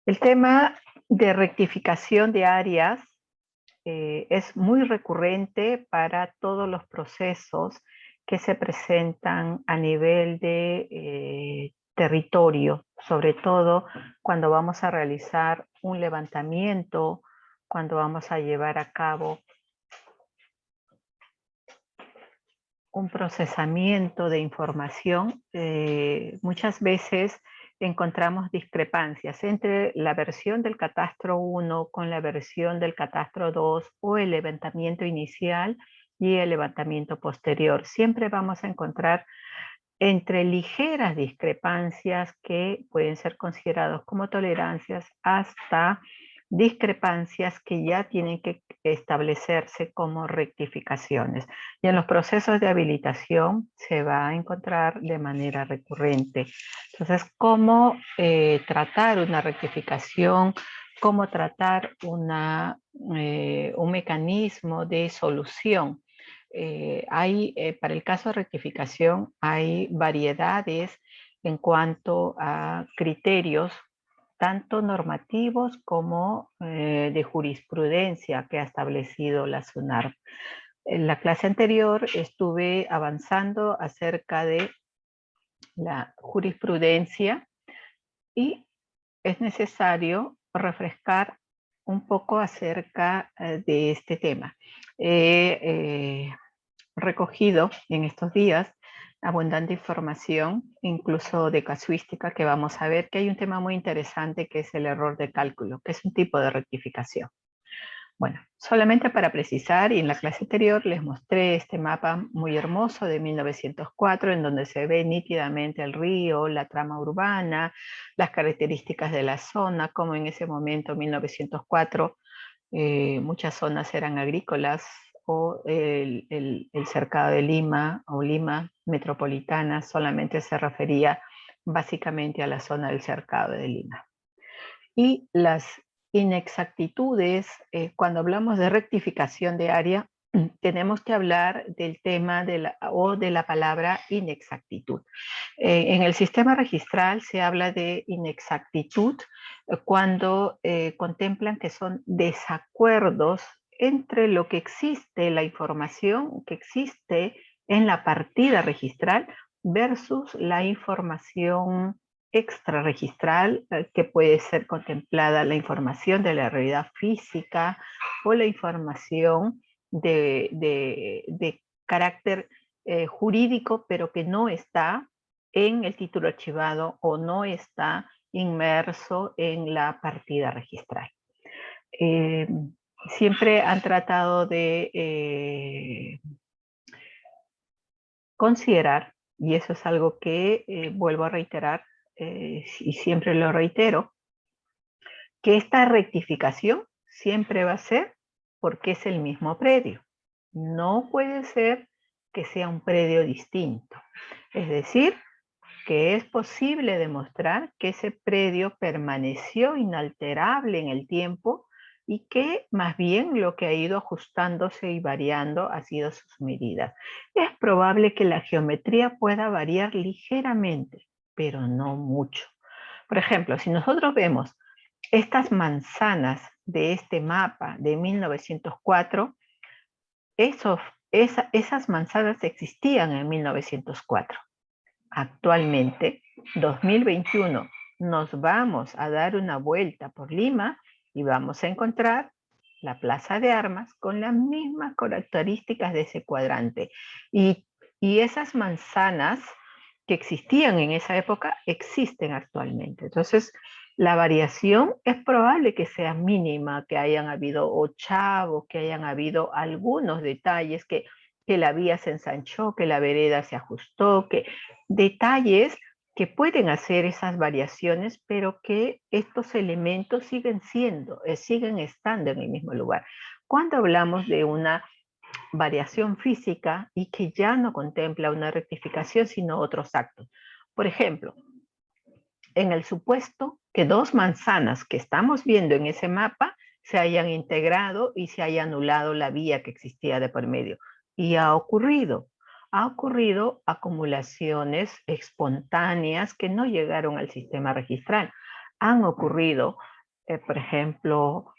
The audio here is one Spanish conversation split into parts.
El tema de rectificación de áreas es muy recurrente para todos los procesos que se presentan a nivel de territorio, sobre todo cuando vamos a realizar un levantamiento, cuando vamos a llevar a cabo un procesamiento de información. Muchas veces encontramos discrepancias entre la versión del catastro 1 con la versión del catastro 2 o el levantamiento inicial y el levantamiento posterior. Siempre vamos a encontrar entre ligeras discrepancias que pueden ser considerados como tolerancias hasta discrepancias que ya tienen que establecerse como rectificaciones. Y en los procesos de habilitación se va a encontrar de manera recurrente. Entonces, ¿cómo tratar una rectificación? ¿Cómo tratar un mecanismo de solución? Para el caso de rectificación hay variedades en cuanto a criterios, tanto normativos como de jurisprudencia que ha establecido la SUNARP. En la clase anterior estuve avanzando acerca de la jurisprudencia y es necesario refrescar un poco acerca de este tema. Recogido en estos días abundante información, incluso de casuística, que vamos a ver que hay un tema muy interesante que es el error de cálculo, que es un tipo de rectificación. Bueno, solamente para precisar, y en la clase anterior les mostré este mapa muy hermoso de 1904, en donde se ve nítidamente el río, la trama urbana, las características de la zona, como en ese momento, 1904, muchas zonas eran agrícolas, o el cercado de Lima o Lima metropolitana solamente se refería básicamente a la zona del cercado de Lima. Y las inexactitudes, cuando hablamos de rectificación de área, tenemos que hablar del tema de la palabra inexactitud. En el sistema registral se habla de inexactitud cuando contemplan que son desacuerdos entre lo que existe, la información que existe en la partida registral versus la información extrarregistral, que puede ser contemplada la información de la realidad física o la información de carácter jurídico, pero que no está en el título archivado o no está inmerso en la partida registral. Eh, Siempre han tratado de considerar, y eso es algo que vuelvo a reiterar, y siempre lo reitero, que esta rectificación siempre va a ser porque es el mismo predio. No puede ser que sea un predio distinto. Es decir, que es posible demostrar que ese predio permaneció inalterable en el tiempo y que más bien lo que ha ido ajustándose y variando ha sido sus medidas. Es probable que la geometría pueda variar ligeramente, pero no mucho. Por ejemplo, si nosotros vemos estas manzanas de este mapa de 1904, esas manzanas existían en 1904. Actualmente, 2021, nos vamos a dar una vuelta por Lima y vamos a encontrar la Plaza de Armas con las mismas características de ese cuadrante. Y esas manzanas que existían en esa época existen actualmente. Entonces, la variación es probable que sea mínima, que hayan habido ochavos, que hayan habido algunos detalles, que la vía se ensanchó, que la vereda se ajustó, que detalles que pueden hacer esas variaciones, pero que estos elementos siguen estando en el mismo lugar. Cuando hablamos de una variación física y que ya no contempla una rectificación, sino otros actos. Por ejemplo, en el supuesto que dos manzanas que estamos viendo en ese mapa se hayan integrado y se haya anulado la vía que existía de por medio. Y ha ocurrido acumulaciones espontáneas que no llegaron al sistema registral. Han ocurrido por ejemplo,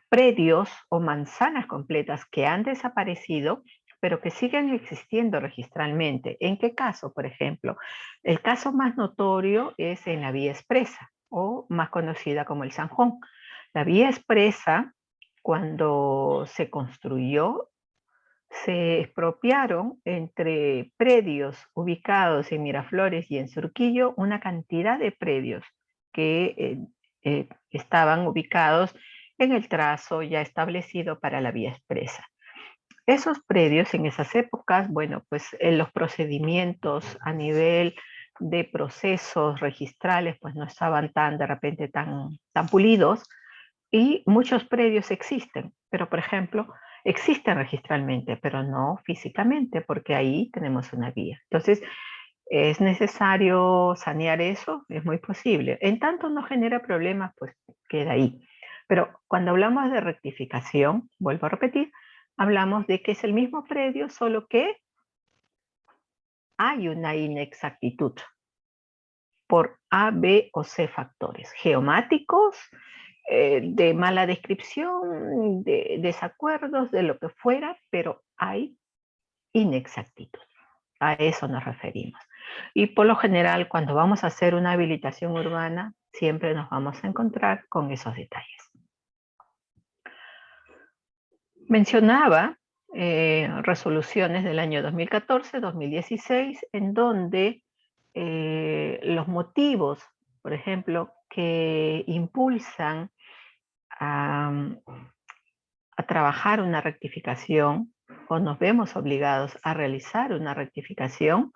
predios o manzanas completas que han desaparecido, pero que siguen existiendo registralmente. ¿En qué caso, por ejemplo? El caso más notorio es en la vía expresa, o más conocida como el San Juan. La vía expresa, cuando se construyó, se expropiaron entre predios ubicados en Miraflores y en Surquillo una cantidad de predios que estaban ubicados en el trazo ya establecido para la vía expresa. Esos predios en esas épocas, bueno, pues en los procedimientos a nivel de procesos registrales, pues no estaban tan de repente tan pulidos, y muchos predios existen, pero por ejemplo, existen registralmente, pero no físicamente, porque ahí tenemos una vía. Entonces, ¿es necesario sanear eso? Es muy posible. En tanto no genera problemas, pues queda ahí. Pero cuando hablamos de rectificación, vuelvo a repetir, hablamos de que es el mismo predio, solo que hay una inexactitud por A, B o C factores geomáticos, de mala descripción, de desacuerdos, de lo que fuera, pero hay inexactitud. A eso nos referimos. Y por lo general, cuando vamos a hacer una habilitación urbana, siempre nos vamos a encontrar con esos detalles. Mencionaba resoluciones del año 2014, 2016, en donde los motivos, por ejemplo, que impulsan a trabajar una rectificación o nos vemos obligados a realizar una rectificación,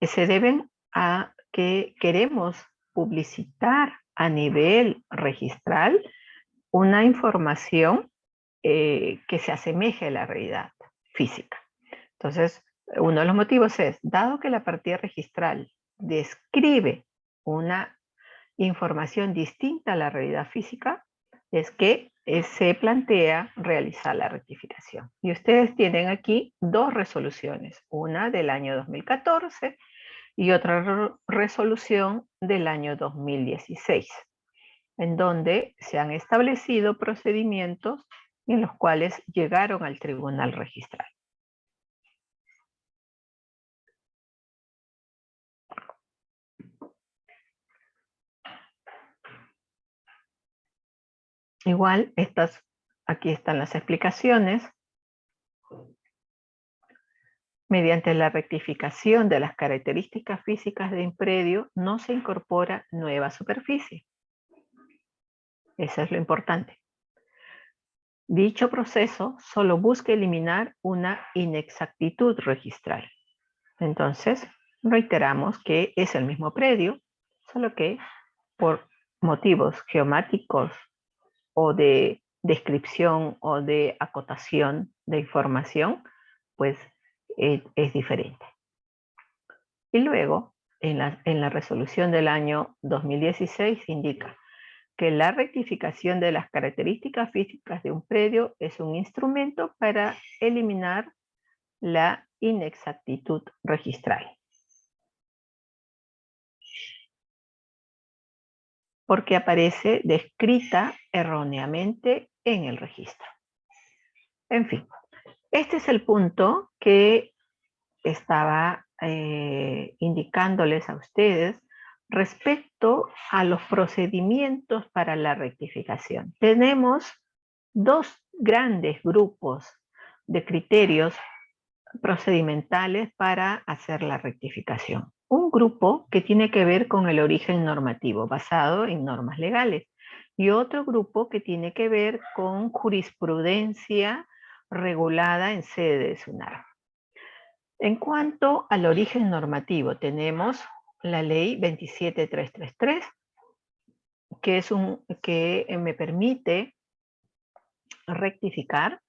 se deben a que queremos publicitar a nivel registral una información que se asemeje a la realidad física. Entonces, uno de los motivos es, dado que la partida registral describe una información distinta a la realidad física, es que se plantea realizar la rectificación. Y ustedes tienen aquí dos resoluciones, una del año 2014 y otra resolución del año 2016, en donde se han establecido procedimientos en los cuales llegaron al tribunal registral. Igual, aquí están las explicaciones. Mediante la rectificación de las características físicas de un predio, no se incorpora nueva superficie. Eso es lo importante. Dicho proceso solo busca eliminar una inexactitud registral. Entonces, reiteramos que es el mismo predio, solo que por motivos geomáticos o de descripción o de acotación de información, pues es diferente. Y luego, en la resolución del año 2016 indica que la rectificación de las características físicas de un predio es un instrumento para eliminar la inexactitud registral. Porque aparece descrita erróneamente en el registro. En fin, este es el punto que estaba indicándoles a ustedes respecto a los procedimientos para la rectificación. Tenemos dos grandes grupos de criterios procedimentales para hacer la rectificación. Un grupo que tiene que ver con el origen normativo basado en normas legales y otro grupo que tiene que ver con jurisprudencia regulada en sede de SUNAR. En cuanto al origen normativo, tenemos la ley 27333, que me permite rectificar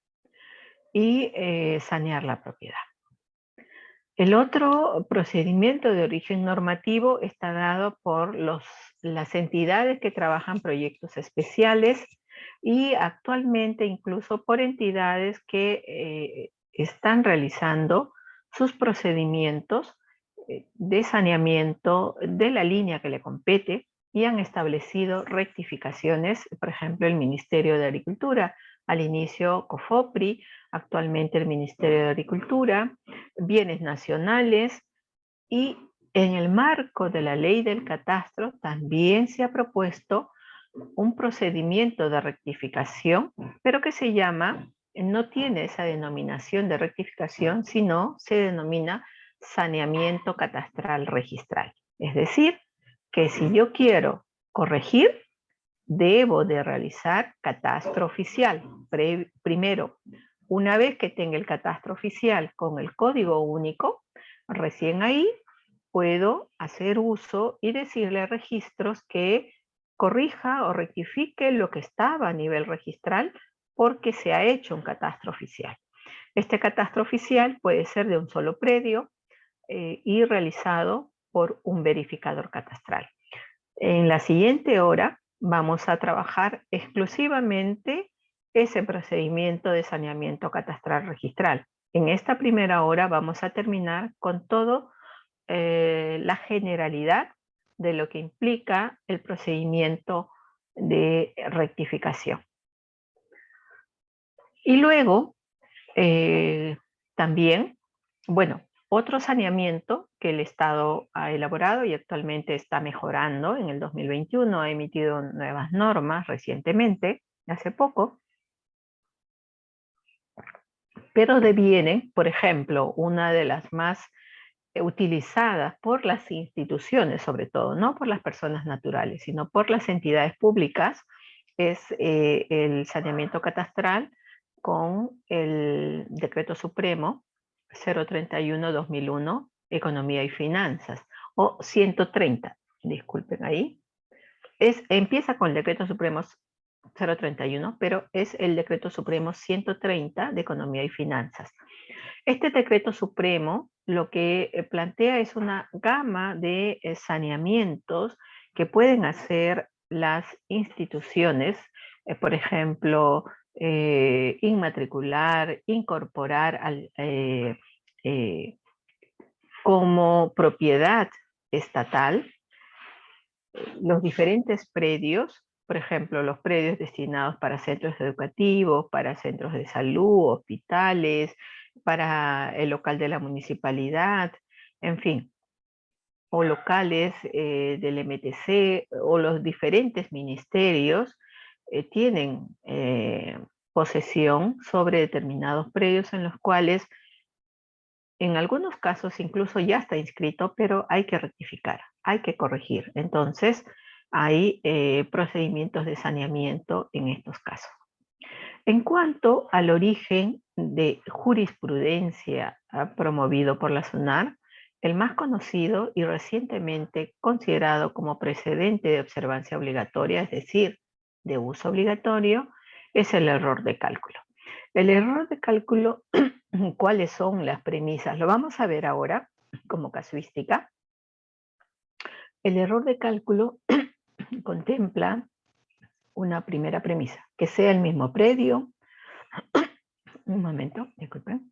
y sanear la propiedad. El otro procedimiento de origen normativo está dado por las entidades que trabajan proyectos especiales y actualmente incluso por entidades que están realizando sus procedimientos de saneamiento de la línea que le compete y han establecido rectificaciones, por ejemplo, el Ministerio de Agricultura, al inicio COFOPRI, actualmente el Ministerio de Agricultura, bienes nacionales, y en el marco de la ley del catastro también se ha propuesto un procedimiento de rectificación, pero que se llama, no tiene esa denominación de rectificación, sino se denomina saneamiento catastral registral. Es decir, que si yo quiero corregir, debo de realizar catastro oficial. Primero, una vez que tenga el catastro oficial con el código único, recién ahí puedo hacer uso y decirle a registros que corrija o rectifique lo que estaba a nivel registral porque se ha hecho un catastro oficial. Este catastro oficial puede ser de un solo predio y realizado por un verificador catastral. En la siguiente hora vamos a trabajar exclusivamente ese procedimiento de saneamiento catastral registral. En esta primera hora vamos a terminar con todo la generalidad de lo que implica el procedimiento de rectificación. Y luego, también, bueno, otro saneamiento que el Estado ha elaborado y actualmente está mejorando, en el 2021 ha emitido nuevas normas recientemente, hace poco, pero deviene, por ejemplo, una de las más utilizadas por las instituciones, sobre todo, no por las personas naturales, sino por las entidades públicas, es el saneamiento catastral con el Decreto Supremo 031-2001, Economía y Finanzas, o 130, disculpen ahí. Empieza con el Decreto Supremo 031, pero es el Decreto Supremo 130 de Economía y Finanzas. Este decreto supremo lo que plantea es una gama de saneamientos que pueden hacer las instituciones, por ejemplo, inmatricular, incorporar como propiedad estatal los diferentes predios, por ejemplo, los predios destinados para centros educativos, para centros de salud, hospitales, para el local de la municipalidad, en fin, o locales del MTC o los diferentes ministerios tienen posesión sobre determinados predios en los cuales en algunos casos incluso ya está inscrito, pero hay que rectificar, hay que corregir. Entonces, hay procedimientos de saneamiento en estos casos. En cuanto al origen de jurisprudencia promovido por la SUNAR, el más conocido y recientemente considerado como precedente de observancia obligatoria, es decir, de uso obligatorio, es el error de cálculo. El error de cálculo, ¿cuáles son las premisas? Lo vamos a ver ahora como casuística. El error de cálculo contempla una primera premisa, que sea el mismo predio. Un momento, disculpen.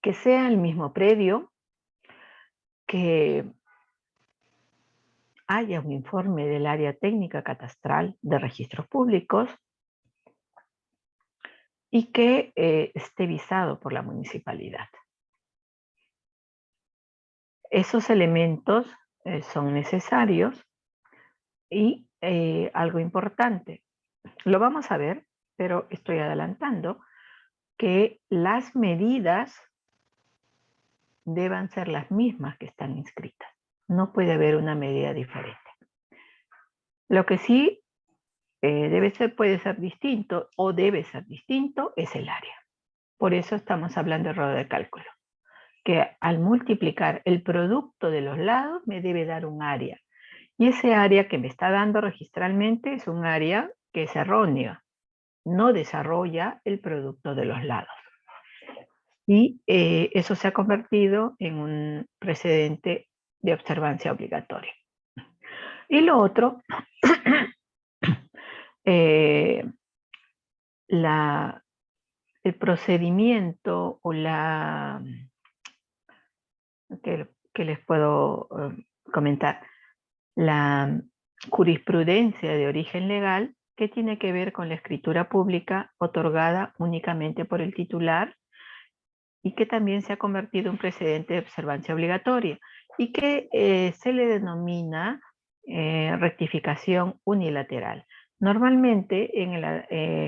Que sea el mismo predio, que haya un informe del área técnica catastral de registros públicos y que esté visado por la municipalidad. Esos elementos son necesarios y algo importante, lo vamos a ver, pero estoy adelantando, que las medidas deban ser las mismas que están inscritas. No puede haber una medida diferente. Lo que sí puede ser distinto o debe ser distinto es el área. Por eso estamos hablando de error de cálculo, que al multiplicar el producto de los lados me debe dar un área. Y ese área que me está dando registralmente es un área que es errónea, no desarrolla el producto de los lados. Y eso se ha convertido en un precedente de observancia obligatoria. Y lo otro, el procedimiento o que les puedo comentar. La jurisprudencia de origen legal que tiene que ver con la escritura pública otorgada únicamente por el titular y que también se ha convertido en un precedente de observancia obligatoria y que se le denomina rectificación unilateral. Normalmente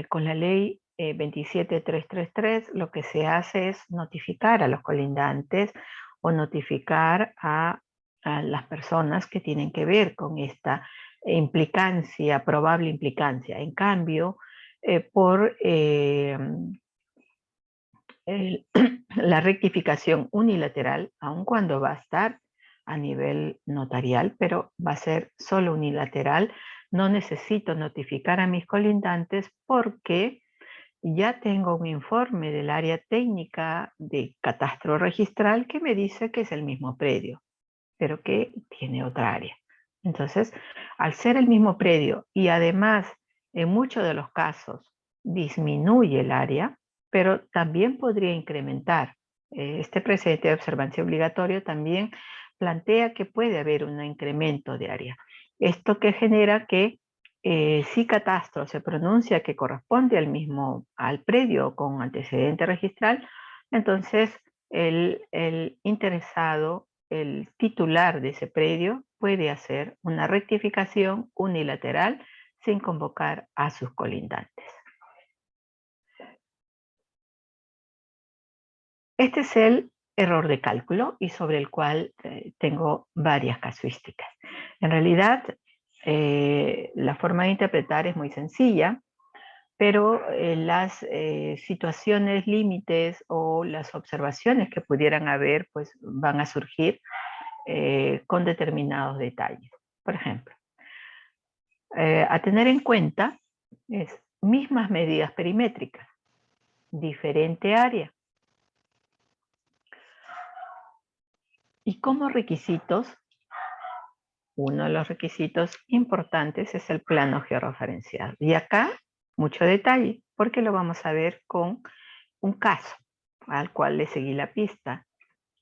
con la ley 27333 lo que se hace es notificar a los colindantes o notificar a las personas que tienen que ver con esta implicancia, probable implicancia. En cambio, por la rectificación unilateral, aun cuando va a estar a nivel notarial, pero va a ser solo unilateral, no necesito notificar a mis colindantes porque ya tengo un informe del área técnica de catastro registral que me dice que es el mismo predio, pero que tiene otra área. Entonces, al ser el mismo predio y además en muchos de los casos disminuye el área, pero también podría incrementar. Este precedente de observancia obligatorio también plantea que puede haber un incremento de área. Esto que genera que si catastro se pronuncia que corresponde al predio con antecedente registral, entonces el interesado, el titular de ese predio, puede hacer una rectificación unilateral sin convocar a sus colindantes. Este es el error de cálculo y sobre el cual tengo varias casuísticas. En realidad, la forma de interpretar es muy sencilla, pero las situaciones límites o las observaciones que pudieran haber, pues van a surgir con determinados detalles. Por ejemplo, a tener en cuenta es mismas medidas perimétricas, diferente área. Y como requisitos, uno de los requisitos importantes es el plano georreferenciado. Y acá, mucho detalle, porque lo vamos a ver con un caso al cual le seguí la pista.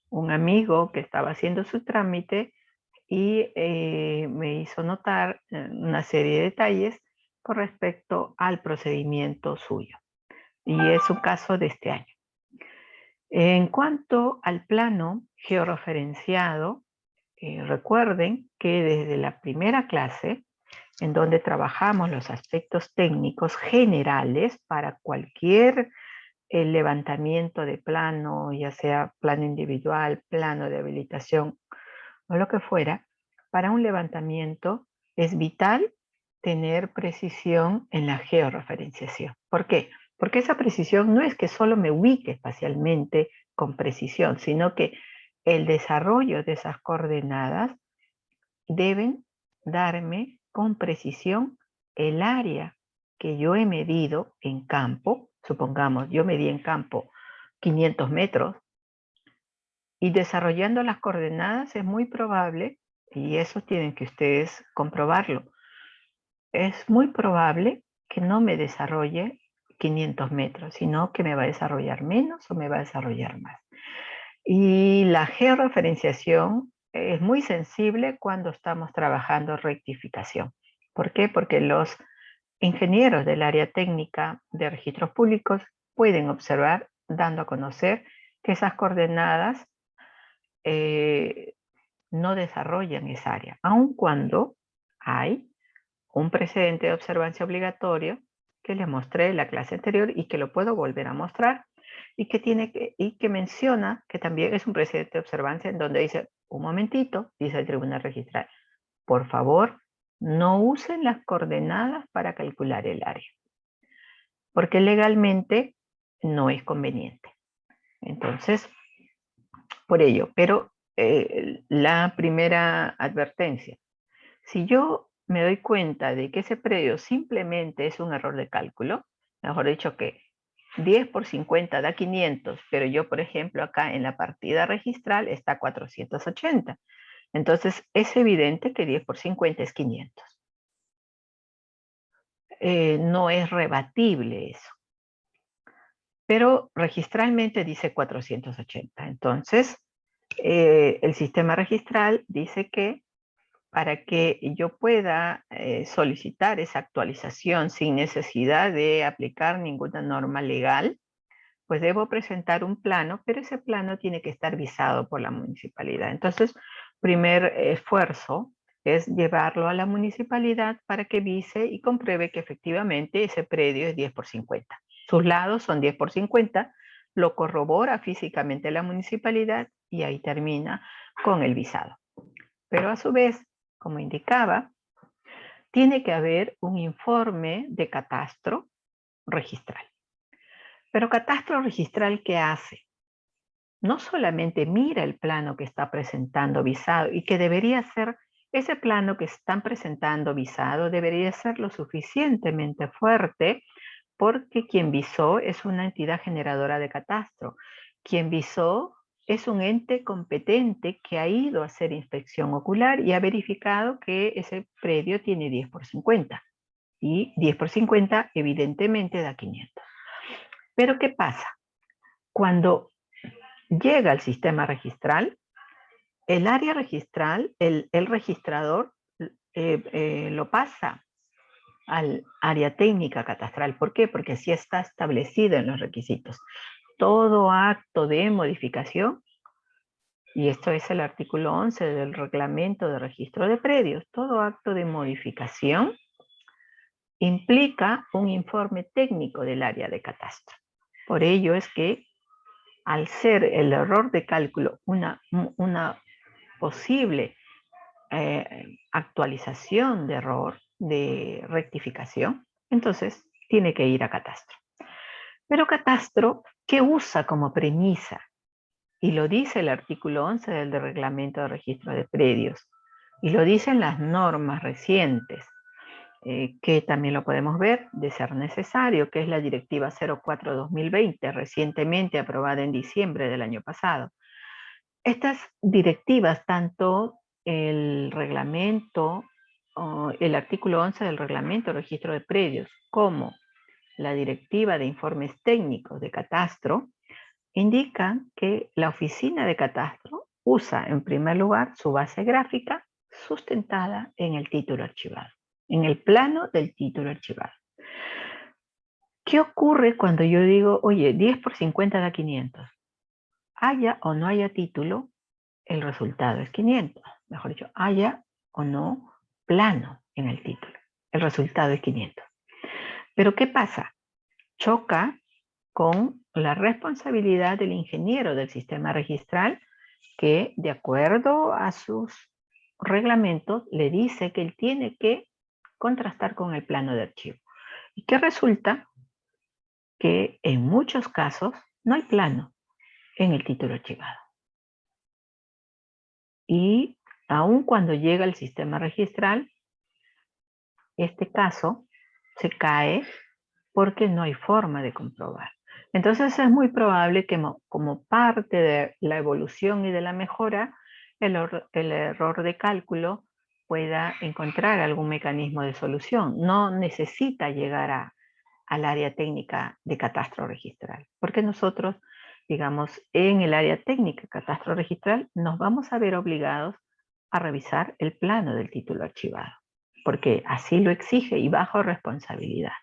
Un amigo que estaba haciendo su trámite y me hizo notar una serie de detalles con respecto al procedimiento suyo. Y es un caso de este año. En cuanto al plano georreferenciado, recuerden que desde la primera clase, en donde trabajamos los aspectos técnicos generales para cualquier levantamiento de plano, ya sea plano individual, plano de habilitación o lo que fuera, para un levantamiento es vital tener precisión en la georreferenciación. ¿Por qué? Porque esa precisión no es que solo me ubique espacialmente con precisión, sino que el desarrollo de esas coordenadas deben darme con precisión el área que yo he medido en campo. Supongamos, yo medí en campo 500 metros y desarrollando las coordenadas es muy probable, y eso tienen que ustedes comprobarlo, es muy probable que no me desarrolle 500 metros, sino que me va a desarrollar menos o me va a desarrollar más. Y la georreferenciación es muy sensible cuando estamos trabajando rectificación. ¿Por qué? Porque los ingenieros del área técnica de registros públicos pueden observar, dando a conocer que esas coordenadas no desarrollan esa área, aun cuando hay un precedente de observancia obligatorio que les mostré en la clase anterior y que lo puedo volver a mostrar y que menciona que también es un precedente de observancia en donde dice, un momentito, dice el tribunal registral, por favor, no usen las coordenadas para calcular el área, porque legalmente no es conveniente. Entonces, por ello, pero la primera advertencia, si yo me doy cuenta de que ese predio simplemente es un error de cálculo, mejor dicho que 10 por 50 da 500, pero yo, por ejemplo, acá en la partida registral está 480. Entonces, es evidente que 10 por 50 es 500. No es rebatible eso. Pero registralmente dice 480. Entonces, el sistema registral dice que para que yo pueda solicitar esa actualización sin necesidad de aplicar ninguna norma legal, pues debo presentar un plano, pero ese plano tiene que estar visado por la municipalidad. Entonces, primer esfuerzo es llevarlo a la municipalidad para que vise y compruebe que efectivamente ese predio es 10x50. Sus lados son 10x50, lo corrobora físicamente la municipalidad y ahí termina con el visado. Pero a su vez, como indicaba, tiene que haber un informe de catastro registral. Pero catastro registral, ¿qué hace? No solamente mira el plano que está presentando visado y que debería ser, ese plano que están presentando visado debería ser lo suficientemente fuerte porque quien visó es una entidad generadora de catastro. Quien visó es un ente competente que ha ido a hacer inspección ocular y ha verificado que ese predio tiene 10x50. Y 10x50 evidentemente da 500. Pero ¿qué pasa? Cuando llega al sistema registral, el área registral, el registrador lo pasa al área técnica catastral. ¿Por qué? Porque así está establecido en los requisitos. Todo acto de modificación, y esto es el artículo 11 del reglamento de registro de predios, todo acto de modificación implica un informe técnico del área de catastro. Por ello es que al ser el error de cálculo una posible actualización de error, de rectificación, entonces tiene que ir a catastro. Pero catastro, ¿qué usa como premisa? Y lo dice el artículo 11 del reglamento de registro de predios, y lo dicen las normas recientes, que también lo podemos ver de ser necesario, que es la directiva 04-2020, recientemente aprobada en diciembre del año pasado. Estas directivas, tanto el reglamento, el artículo 11 del reglamento de registro de predios, como la directiva de informes técnicos de catastro, indican que la oficina de catastro usa en primer lugar su base gráfica sustentada en el título archivado, en el plano del título archivado. ¿Qué ocurre cuando yo digo, oye, 10x50 da 500? Haya o no haya título, el resultado es 500. Mejor dicho, haya o no plano en el título, el resultado es 500. Pero ¿qué pasa? Choca con la responsabilidad del ingeniero del sistema registral que, de acuerdo a sus reglamentos, le dice que él tiene que contrastar con el plano de archivo. Y que resulta que en muchos casos no hay plano en el título archivado. Y aun cuando llega el sistema registral, este caso se cae porque no hay forma de comprobar. Entonces es muy probable que como parte de la evolución y de la mejora, el error de cálculo pueda encontrar algún mecanismo de solución. No necesita llegar al área técnica de catastro registral, porque nosotros, digamos, en el área técnica catastro registral nos vamos a ver obligados a revisar el plano del título archivado, porque así lo exige y bajo responsabilidad.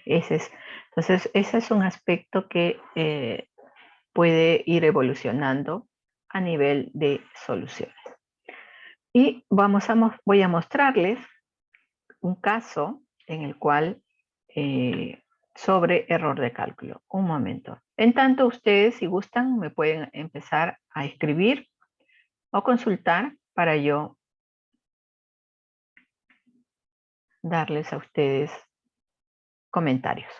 Entonces, ese es un aspecto que puede ir evolucionando a nivel de soluciones. Y voy a mostrarles un caso en el cual sobre error de cálculo. Un momento. En tanto, ustedes, si gustan, me pueden empezar a escribir o consultar para yo darles a ustedes comentarios.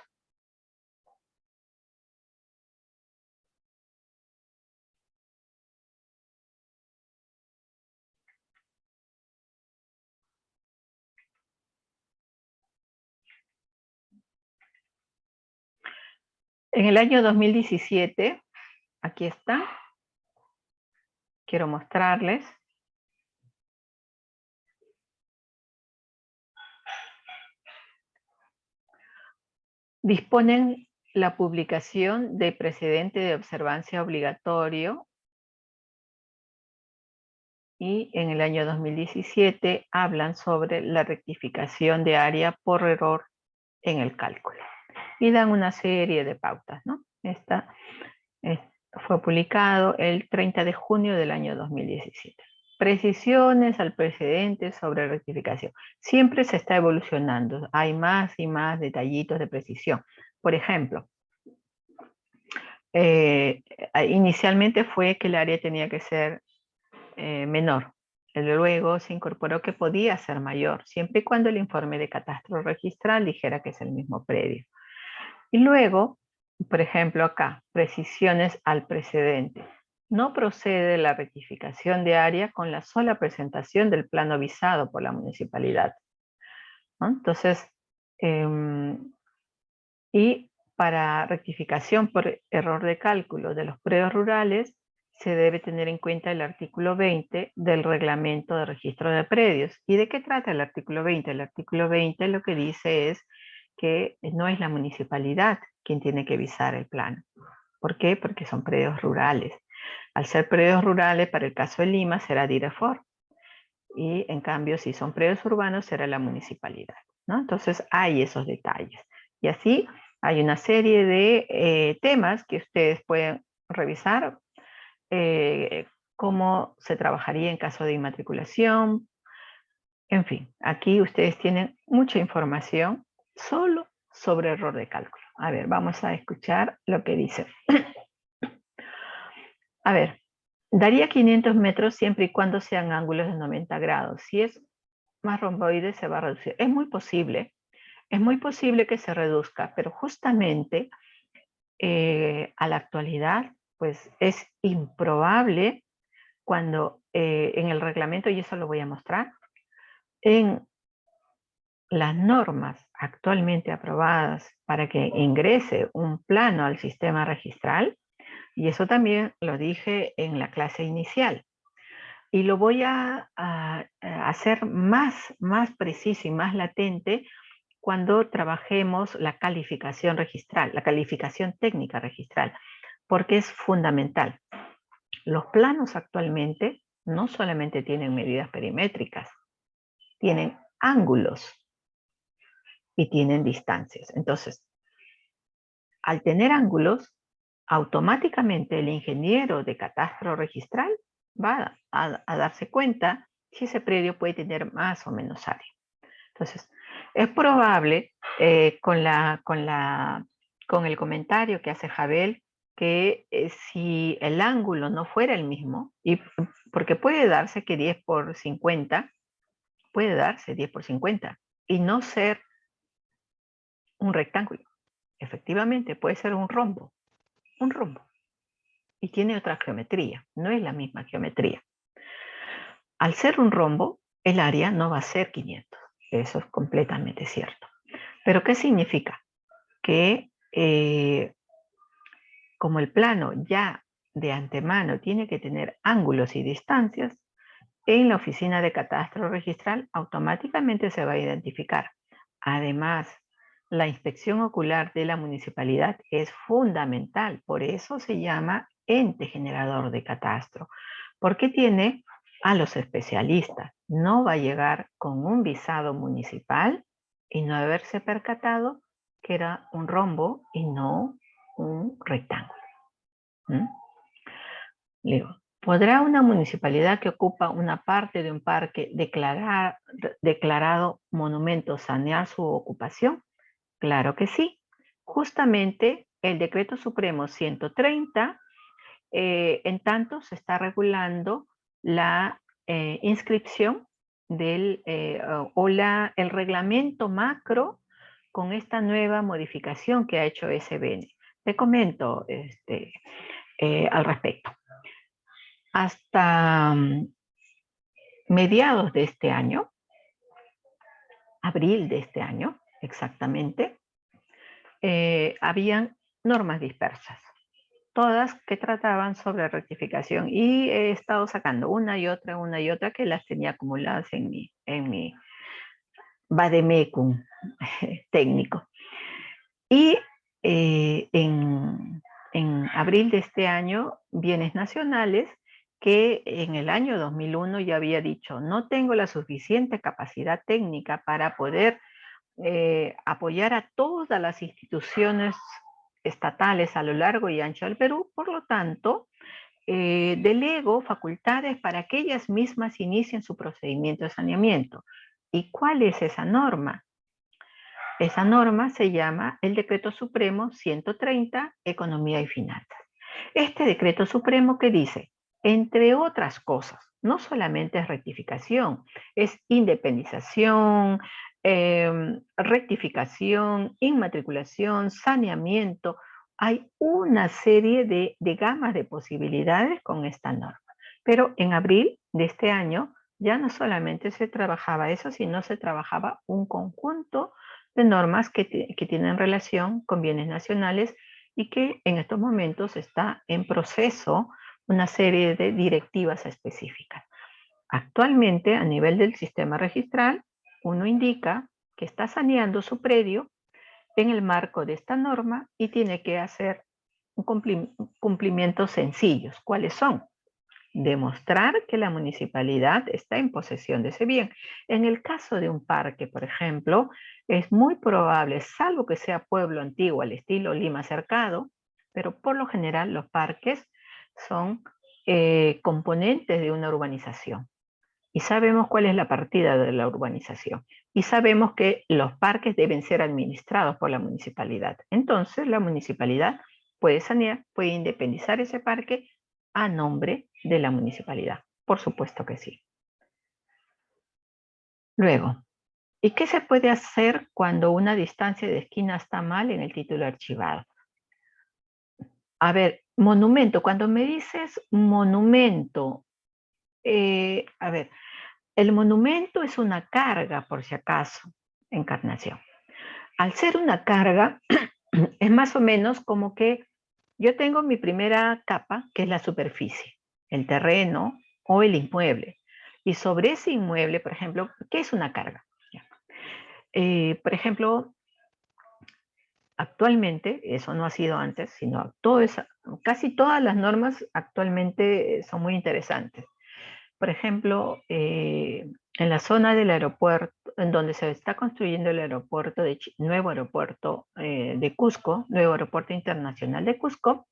En el año 2017, aquí está, quiero mostrarles. Disponen la publicación de precedente de observancia obligatorio y en el año 2017 hablan sobre la rectificación de área por error en el cálculo. Y dan una serie de pautas, ¿no? Esta fue publicado el 30 de junio del año 2017. Precisiones al precedente sobre rectificación. Siempre se está evolucionando. Hay más y más detallitos de precisión. Por ejemplo, inicialmente fue que el área tenía que ser menor. Luego se incorporó que podía ser mayor, siempre y cuando el informe de catastro registral dijera que es el mismo predio. Y luego, por ejemplo acá, precisiones al precedente. No procede la rectificación de área con la sola presentación del plano avisado por la municipalidad, ¿no? Entonces, y para rectificación por error de cálculo de los predios rurales, se debe tener en cuenta el artículo 20 del reglamento de registro de predios. ¿Y de qué trata el artículo 20? El artículo 20 lo que dice es que no es la municipalidad quien tiene que visar el plano. ¿Por qué? Porque son predios rurales. Al ser predios rurales, para el caso de Lima, será DIREFOR. Y en cambio, si son predios urbanos, será la municipalidad, ¿no? Entonces, hay esos detalles. Y así hay una serie de temas que ustedes pueden revisar, cómo se trabajaría en caso de inmatriculación. En fin, aquí ustedes tienen mucha información solo sobre error de cálculo. A ver, vamos a escuchar lo que dice. A ver, daría 500 metros siempre y cuando sean ángulos de 90 grados. Si es más romboide, se va a reducir. Es muy posible que se reduzca, pero justamente a la actualidad, pues es improbable cuando en el reglamento, y eso lo voy a mostrar, en las normas actualmente aprobadas para que ingrese un plano al sistema registral, y eso también lo dije en la clase inicial, y lo voy a hacer más preciso y más latente cuando trabajemos la calificación registral, la calificación técnica registral, porque es fundamental. Los planos actualmente no solamente tienen medidas perimétricas, tienen ángulos y tienen distancias. Entonces, al tener ángulos, automáticamente el ingeniero de catastro registral va a darse cuenta si ese predio puede tener más o menos área. Entonces, es probable con el comentario que hace Jabel que si el ángulo no fuera el mismo, y porque puede darse que 10 por 50, puede darse 10 por 50 y no ser un rectángulo. Efectivamente, puede ser un rombo, y tiene otra geometría, no es la misma geometría. Al ser un rombo, el área no va a ser 500, eso es completamente cierto. ¿Pero qué significa? Que como el plano ya de antemano tiene que tener ángulos y distancias, en la oficina de catastro registral automáticamente se va a identificar. Además, la inspección ocular de la municipalidad es fundamental, por eso se llama ente generador de catastro, porque tiene a los especialistas. No va a llegar con un visado municipal y no haberse percatado que era un rombo y no un rectángulo. Digo, ¿podrá una municipalidad que ocupa una parte de un parque declarado monumento sanear su ocupación? Claro que sí. Justamente el Decreto Supremo 130, en tanto se está regulando la inscripción el reglamento macro con esta nueva modificación que ha hecho SBN. Te comento al respecto. Hasta mediados de este año, abril de este año exactamente, habían normas dispersas, todas que trataban sobre rectificación, y he estado sacando una y otra que las tenía acumuladas en mi vademecum técnico. Y en abril de este año, Bienes Nacionales que en el año 2001 ya había dicho, no tengo la suficiente capacidad técnica para poder apoyar a todas las instituciones estatales a lo largo y ancho del Perú, por lo tanto, delego facultades para que ellas mismas inicien su procedimiento de saneamiento. ¿Y cuál es esa norma? Esa norma se llama el Decreto Supremo 130, Economía y Finanzas. Este Decreto Supremo que dice, entre otras cosas, no solamente es rectificación, es independización, rectificación, inmatriculación, saneamiento. Hay una serie de gamas de posibilidades con esta norma. Pero en abril de este año ya no solamente se trabajaba eso, sino se trabajaba un conjunto de normas que tienen relación con bienes nacionales y que en estos momentos está en proceso una serie de directivas específicas. Actualmente, a nivel del sistema registral, uno indica que está saneando su predio en el marco de esta norma y tiene que hacer cumplimientos sencillos. ¿Cuáles son? Demostrar que la municipalidad está en posesión de ese bien. En el caso de un parque, por ejemplo, es muy probable, salvo que sea pueblo antiguo al estilo Lima Cercado, pero por lo general los parques son componentes de una urbanización. Y sabemos cuál es la partida de la urbanización. Y sabemos que los parques deben ser administrados por la municipalidad. Entonces, la municipalidad puede sanear, puede independizar ese parque a nombre de la municipalidad. Por supuesto que sí. Luego, ¿y qué se puede hacer cuando una distancia de esquina está mal en el título archivado? A ver, monumento. Cuando me dices monumento, a ver, el monumento es una carga, por si acaso, Encarnación. Al ser una carga, es más o menos como que yo tengo mi primera capa, que es la superficie, el terreno o el inmueble. Y sobre ese inmueble, por ejemplo, ¿qué es una carga? Por ejemplo, actualmente, eso no ha sido antes, sino casi todas las normas actualmente son muy interesantes. Por ejemplo, en la zona del aeropuerto, en donde se está construyendo el aeropuerto nuevo aeropuerto de Cusco, nuevo aeropuerto internacional de Cusco,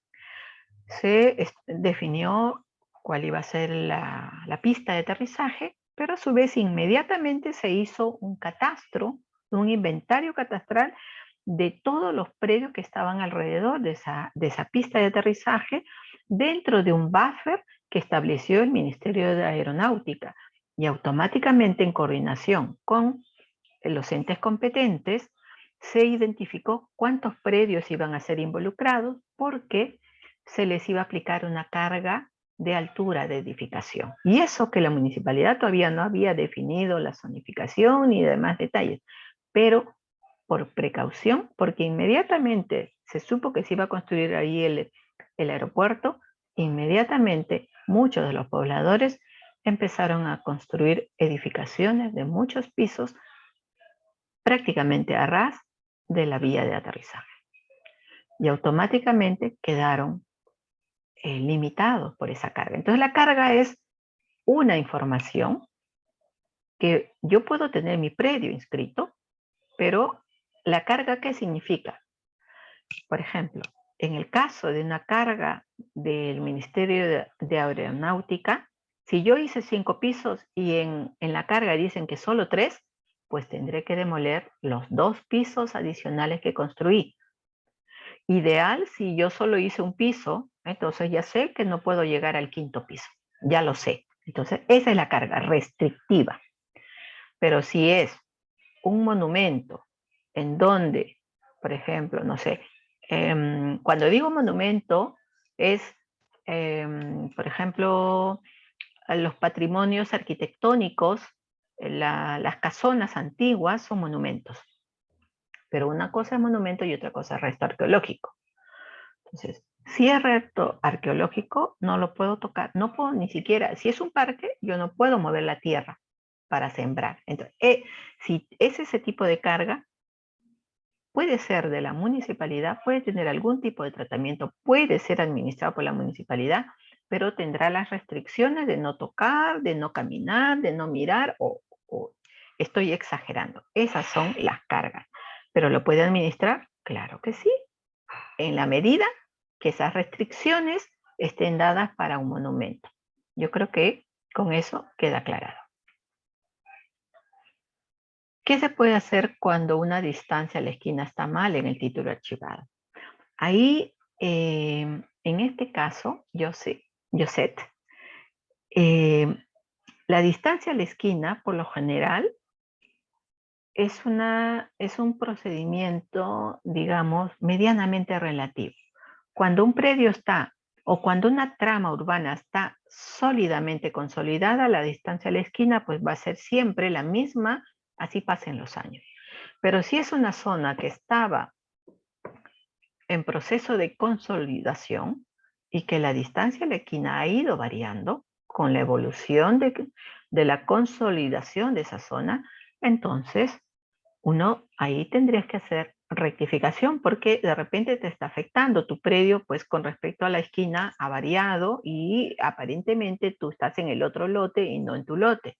se definió cuál iba a ser la pista de aterrizaje, pero a su vez inmediatamente se hizo un catastro, un inventario catastral de todos los predios que estaban alrededor de esa pista de aterrizaje dentro de un buffer que estableció el Ministerio de Aeronáutica y automáticamente en coordinación con los entes competentes se identificó cuántos predios iban a ser involucrados porque se les iba a aplicar una carga de altura de edificación. Y eso que la municipalidad todavía no había definido la zonificación ni demás detalles, pero por precaución, porque inmediatamente se supo que se iba a construir ahí el aeropuerto, inmediatamente muchos de los pobladores empezaron a construir edificaciones de muchos pisos prácticamente a ras de la vía de aterrizaje. Y automáticamente quedaron limitados por esa carga. Entonces la carga es una información que yo puedo tener mi predio inscrito, pero la carga, ¿qué significa? Por ejemplo, en el caso de una carga del Ministerio de Aeronáutica, si yo hice 5 pisos y en la carga dicen que solo 3, pues tendré que demoler los 2 pisos adicionales que construí. Ideal si yo solo hice un piso, entonces ya sé que no puedo llegar al 5.º piso, ya lo sé. Entonces esa es la carga restrictiva. Pero si es un monumento en donde, por ejemplo, no sé, cuando digo monumento es, por ejemplo, los patrimonios arquitectónicos, las casonas antiguas son monumentos. Pero una cosa es monumento y otra cosa es resto arqueológico. Entonces, si es resto arqueológico, no lo puedo tocar, no puedo ni siquiera, si es un parque, yo no puedo mover la tierra para sembrar. Entonces, si es ese tipo de carga, puede ser de la municipalidad, puede tener algún tipo de tratamiento, puede ser administrado por la municipalidad, pero tendrá las restricciones de no tocar, de no caminar, de no mirar o estoy exagerando. Esas son las cargas. ¿Pero lo puede administrar? Claro que sí, en la medida que esas restricciones estén dadas para un monumento. Yo creo que con eso queda aclarado. ¿Qué se puede hacer cuando una distancia a la esquina está mal en el título archivado? Ahí, en este caso, Josette, la distancia a la esquina, por lo general, es un procedimiento, digamos, medianamente relativo. Cuando un predio está o cuando una trama urbana está sólidamente consolidada, la distancia a la esquina pues va a ser siempre la misma, así pasen los años. Pero si es una zona que estaba en proceso de consolidación y que la distancia a la esquina ha ido variando con la evolución de la consolidación de esa zona, entonces uno ahí tendrías que hacer rectificación porque de repente te está afectando tu predio, pues con respecto a la esquina ha variado y aparentemente tú estás en el otro lote y no en tu lote.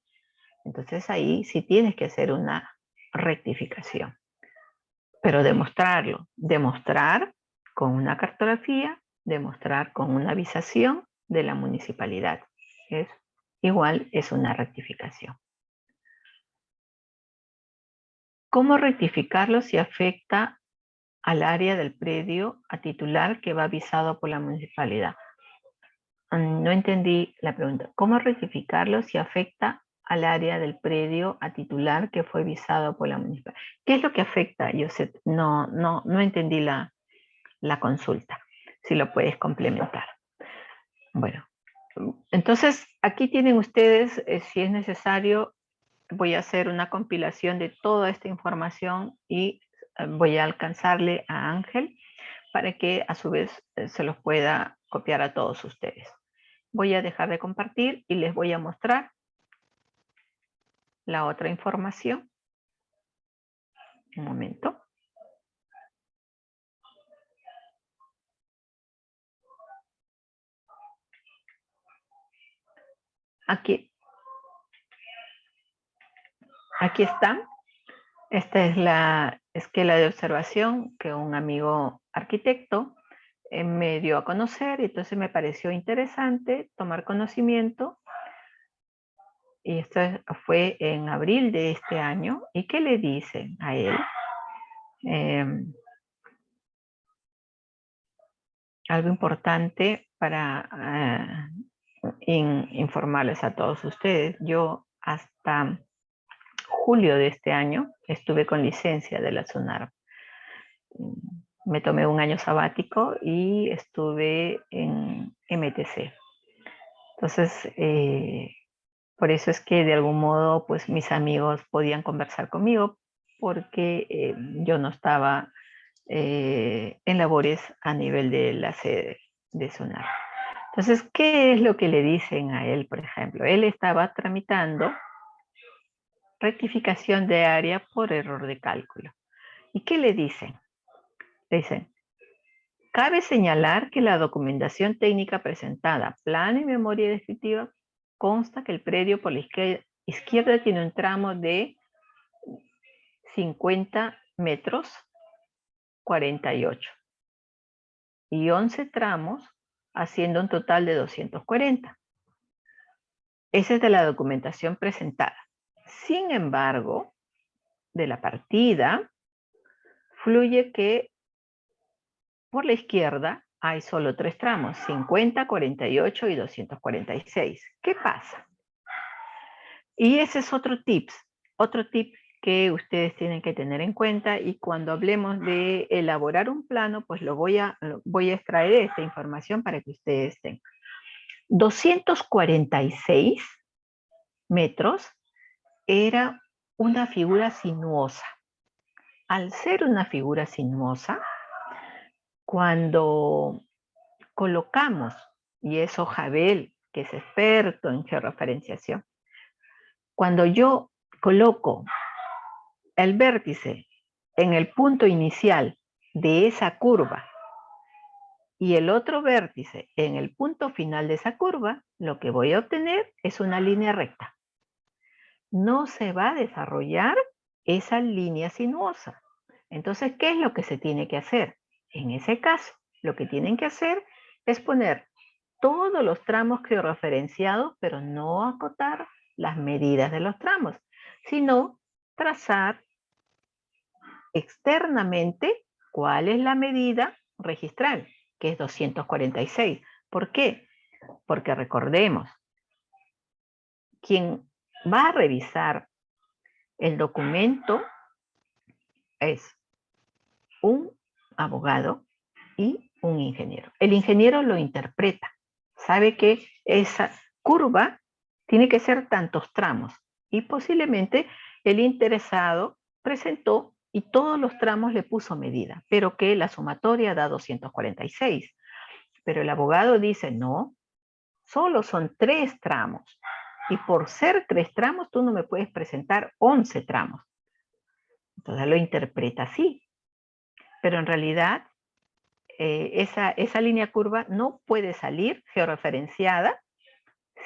Entonces ahí sí tienes que hacer una rectificación. Pero demostrarlo, demostrar con una cartografía, demostrar con una avisación de la municipalidad. Igual es una rectificación. ¿Cómo rectificarlo si afecta al área del predio a titular que va avisado por la municipalidad? No entendí la pregunta. ¿Cómo rectificarlo si afecta al área del predio a titular que fue avisado por la municipalidad? ¿Qué es lo que afecta, Josep? No entendí la consulta. Si lo puedes complementar. Bueno, entonces aquí tienen ustedes, si es necesario, voy a hacer una compilación de toda esta información y voy a alcanzarle a Ángel para que a su vez se los pueda copiar a todos ustedes. Voy a dejar de compartir y les voy a mostrar la otra información. Un momento. Aquí está. Esta es la esquela de observación que un amigo arquitecto me dio a conocer, y entonces me pareció interesante tomar conocimiento, y esto fue en abril de este año. ¿Y qué le dicen a él? Algo importante para informarles a todos ustedes. Yo hasta julio de este año estuve con licencia de la SUNARP. Me tomé un año sabático y estuve en MTC. Entonces, por eso es que de algún modo, pues mis amigos podían conversar conmigo porque yo no estaba en labores a nivel de la sede de SUNARP. Entonces, ¿qué es lo que le dicen a él, por ejemplo? Él estaba tramitando rectificación de área por error de cálculo. ¿Y qué le dicen? Le dicen, cabe señalar que la documentación técnica presentada, plano y memoria descriptiva, consta que el predio por la izquierda tiene un tramo de 50 metros 48 y 11 tramos, haciendo un total de 240. Esa es de la documentación presentada. Sin embargo, de la partida, fluye que por la izquierda hay solo 3 tramos, 50, 48 y 246. ¿Qué pasa? Y ese es otro tip que ustedes tienen que tener en cuenta, y cuando hablemos de elaborar un plano, pues voy a extraer esta información para que ustedes tengan. 246 metros era una figura sinuosa. Al ser una figura sinuosa, cuando colocamos, y eso Jabel, que es experto en georreferenciación, cuando yo coloco el vértice en el punto inicial de esa curva y el otro vértice en el punto final de esa curva, lo que voy a obtener es una línea recta. No se va a desarrollar esa línea sinuosa. Entonces, ¿qué es lo que se tiene que hacer? En ese caso, lo que tienen que hacer es poner todos los tramos georreferenciados, pero no acotar las medidas de los tramos, sino trazar externamente cuál es la medida registral, que es 246. ¿Por qué? Porque recordemos, quien va a revisar el documento es un abogado y un ingeniero. El ingeniero lo interpreta, sabe que esa curva tiene que ser tantos tramos y posiblemente el interesado presentó y todos los tramos le puso medida, pero que la sumatoria da 246. Pero el abogado dice, no, solo son 3 tramos. Y por ser 3 tramos, tú no me puedes presentar 11 tramos. Entonces lo interpreta así. Pero en realidad, esa línea curva no puede salir georreferenciada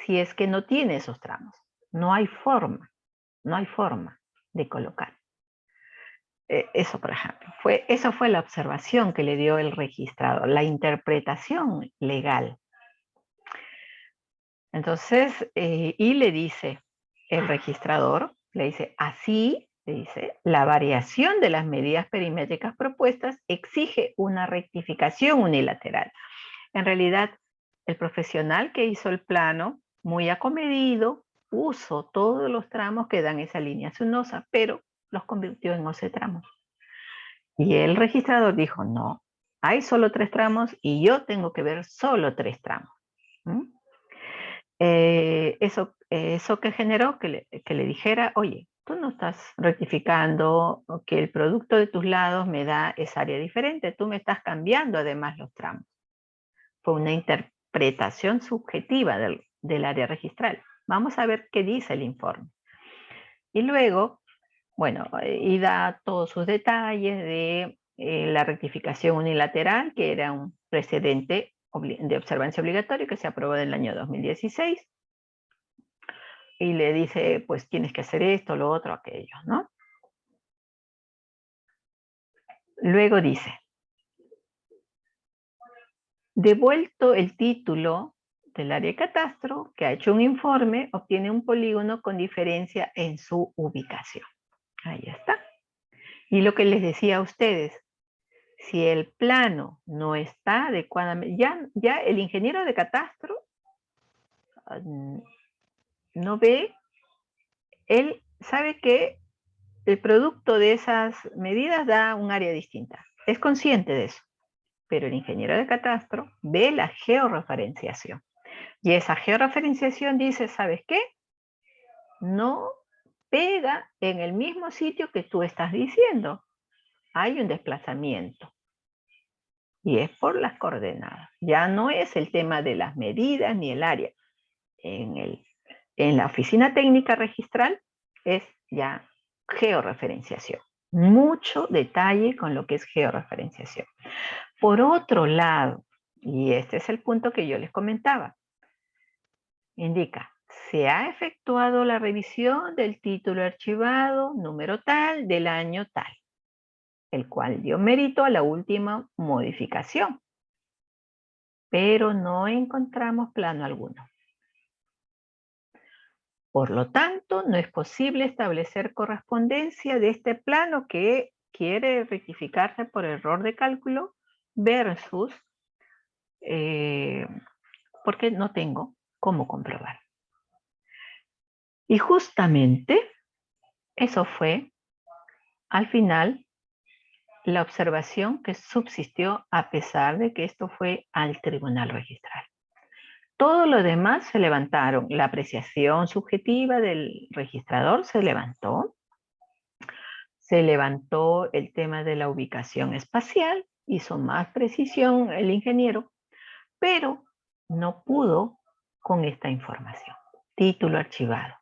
si es que no tiene esos tramos. No hay forma de colocar. Eso, por ejemplo, esa fue la observación que le dio el registrador, la interpretación legal. Entonces, y le dice el registrador, le dice, así, le dice, la variación de las medidas perimétricas propuestas exige una rectificación unilateral. En realidad, el profesional que hizo el plano, muy acomedido, puso todos los tramos que dan esa línea sinuosa, pero los convirtió en 11 tramos. Y el registrador dijo, no, hay solo 3 tramos y yo tengo que ver solo 3 tramos. Eso que generó que le dijera, oye, tú no estás rectificando que el producto de tus lados me da esa área diferente, tú me estás cambiando además los tramos. Fue una interpretación subjetiva del área registral. Vamos a ver qué dice el informe. Y luego, bueno, y da todos sus detalles de la rectificación unilateral, que era un precedente de observancia obligatorio que se aprobó en el año 2016. Y le dice, pues tienes que hacer esto, lo otro, aquello, ¿no? Luego dice, devuelto el título del área de catastro, que ha hecho un informe, obtiene un polígono con diferencia en su ubicación. Ahí está. Y lo que les decía a ustedes, si el plano no está adecuadamente, ya el ingeniero de catastro no ve, él sabe que el producto de esas medidas da un área distinta. Es consciente de eso. Pero el ingeniero de catastro ve la georreferenciación. Y esa georreferenciación dice, ¿sabes qué? No pega en el mismo sitio que tú estás diciendo. Hay un desplazamiento. Y es por las coordenadas. Ya no es el tema de las medidas ni el área. En la oficina técnica registral es ya georreferenciación. Mucho detalle con lo que es georreferenciación. Por otro lado, y este es el punto que yo les comentaba, indica, se ha efectuado la revisión del título archivado número tal del año tal, el cual dio mérito a la última modificación, pero no encontramos plano alguno. Por lo tanto, no es posible establecer correspondencia de este plano que quiere rectificarse por error de cálculo versus, porque no tengo cómo comprobar. Y justamente eso fue, al final, la observación que subsistió a pesar de que esto fue al tribunal registral. Todo lo demás se levantaron. La apreciación subjetiva del registrador se levantó. Se levantó el tema de la ubicación espacial, hizo más precisión el ingeniero, pero no pudo con esta información. Título archivado.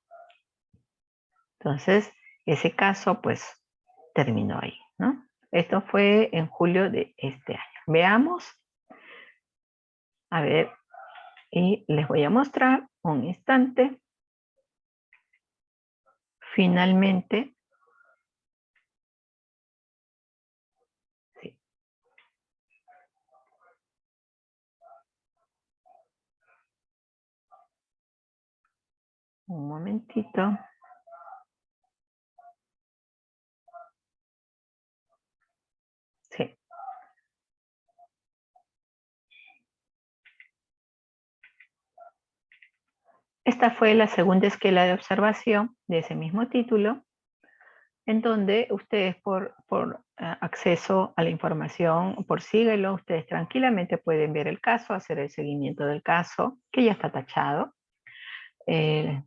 Entonces, ese caso, pues, terminó ahí, ¿no? Esto fue en julio de este año. Veamos A ver, y les voy a mostrar un instante. Finalmente, sí, un momentito. Sí. Esta fue la segunda esquela de observación de ese mismo título, en donde ustedes por acceso a la información, por síguelo, ustedes tranquilamente pueden ver el caso, hacer el seguimiento del caso, que ya está tachado, y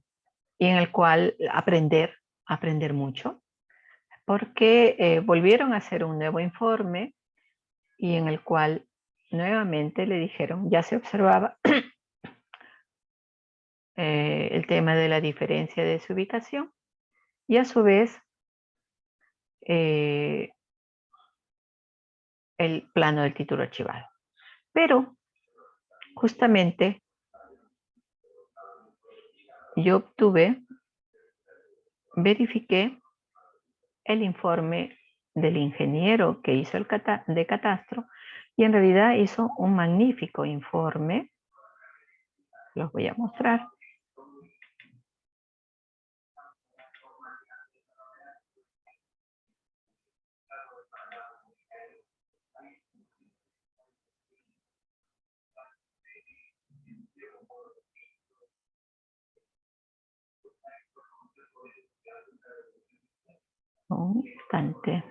en el cual aprender mucho, porque volvieron a hacer un nuevo informe y en el cual nuevamente le dijeron, ya se observaba el tema de la diferencia de su ubicación y a su vez el plano del título archivado. Pero justamente yo verifiqué el informe del ingeniero que hizo el de catastro y en realidad hizo un magnífico informe. Los voy a mostrar. Un instante.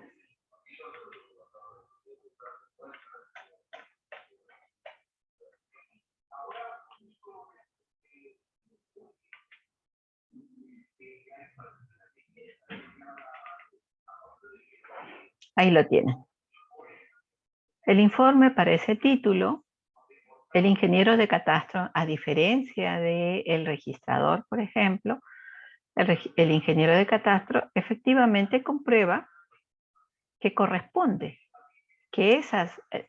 Ahí lo tienen. El informe para ese título, el ingeniero de catastro, a diferencia del registrador, por ejemplo, el ingeniero de catastro efectivamente comprueba que corresponde, que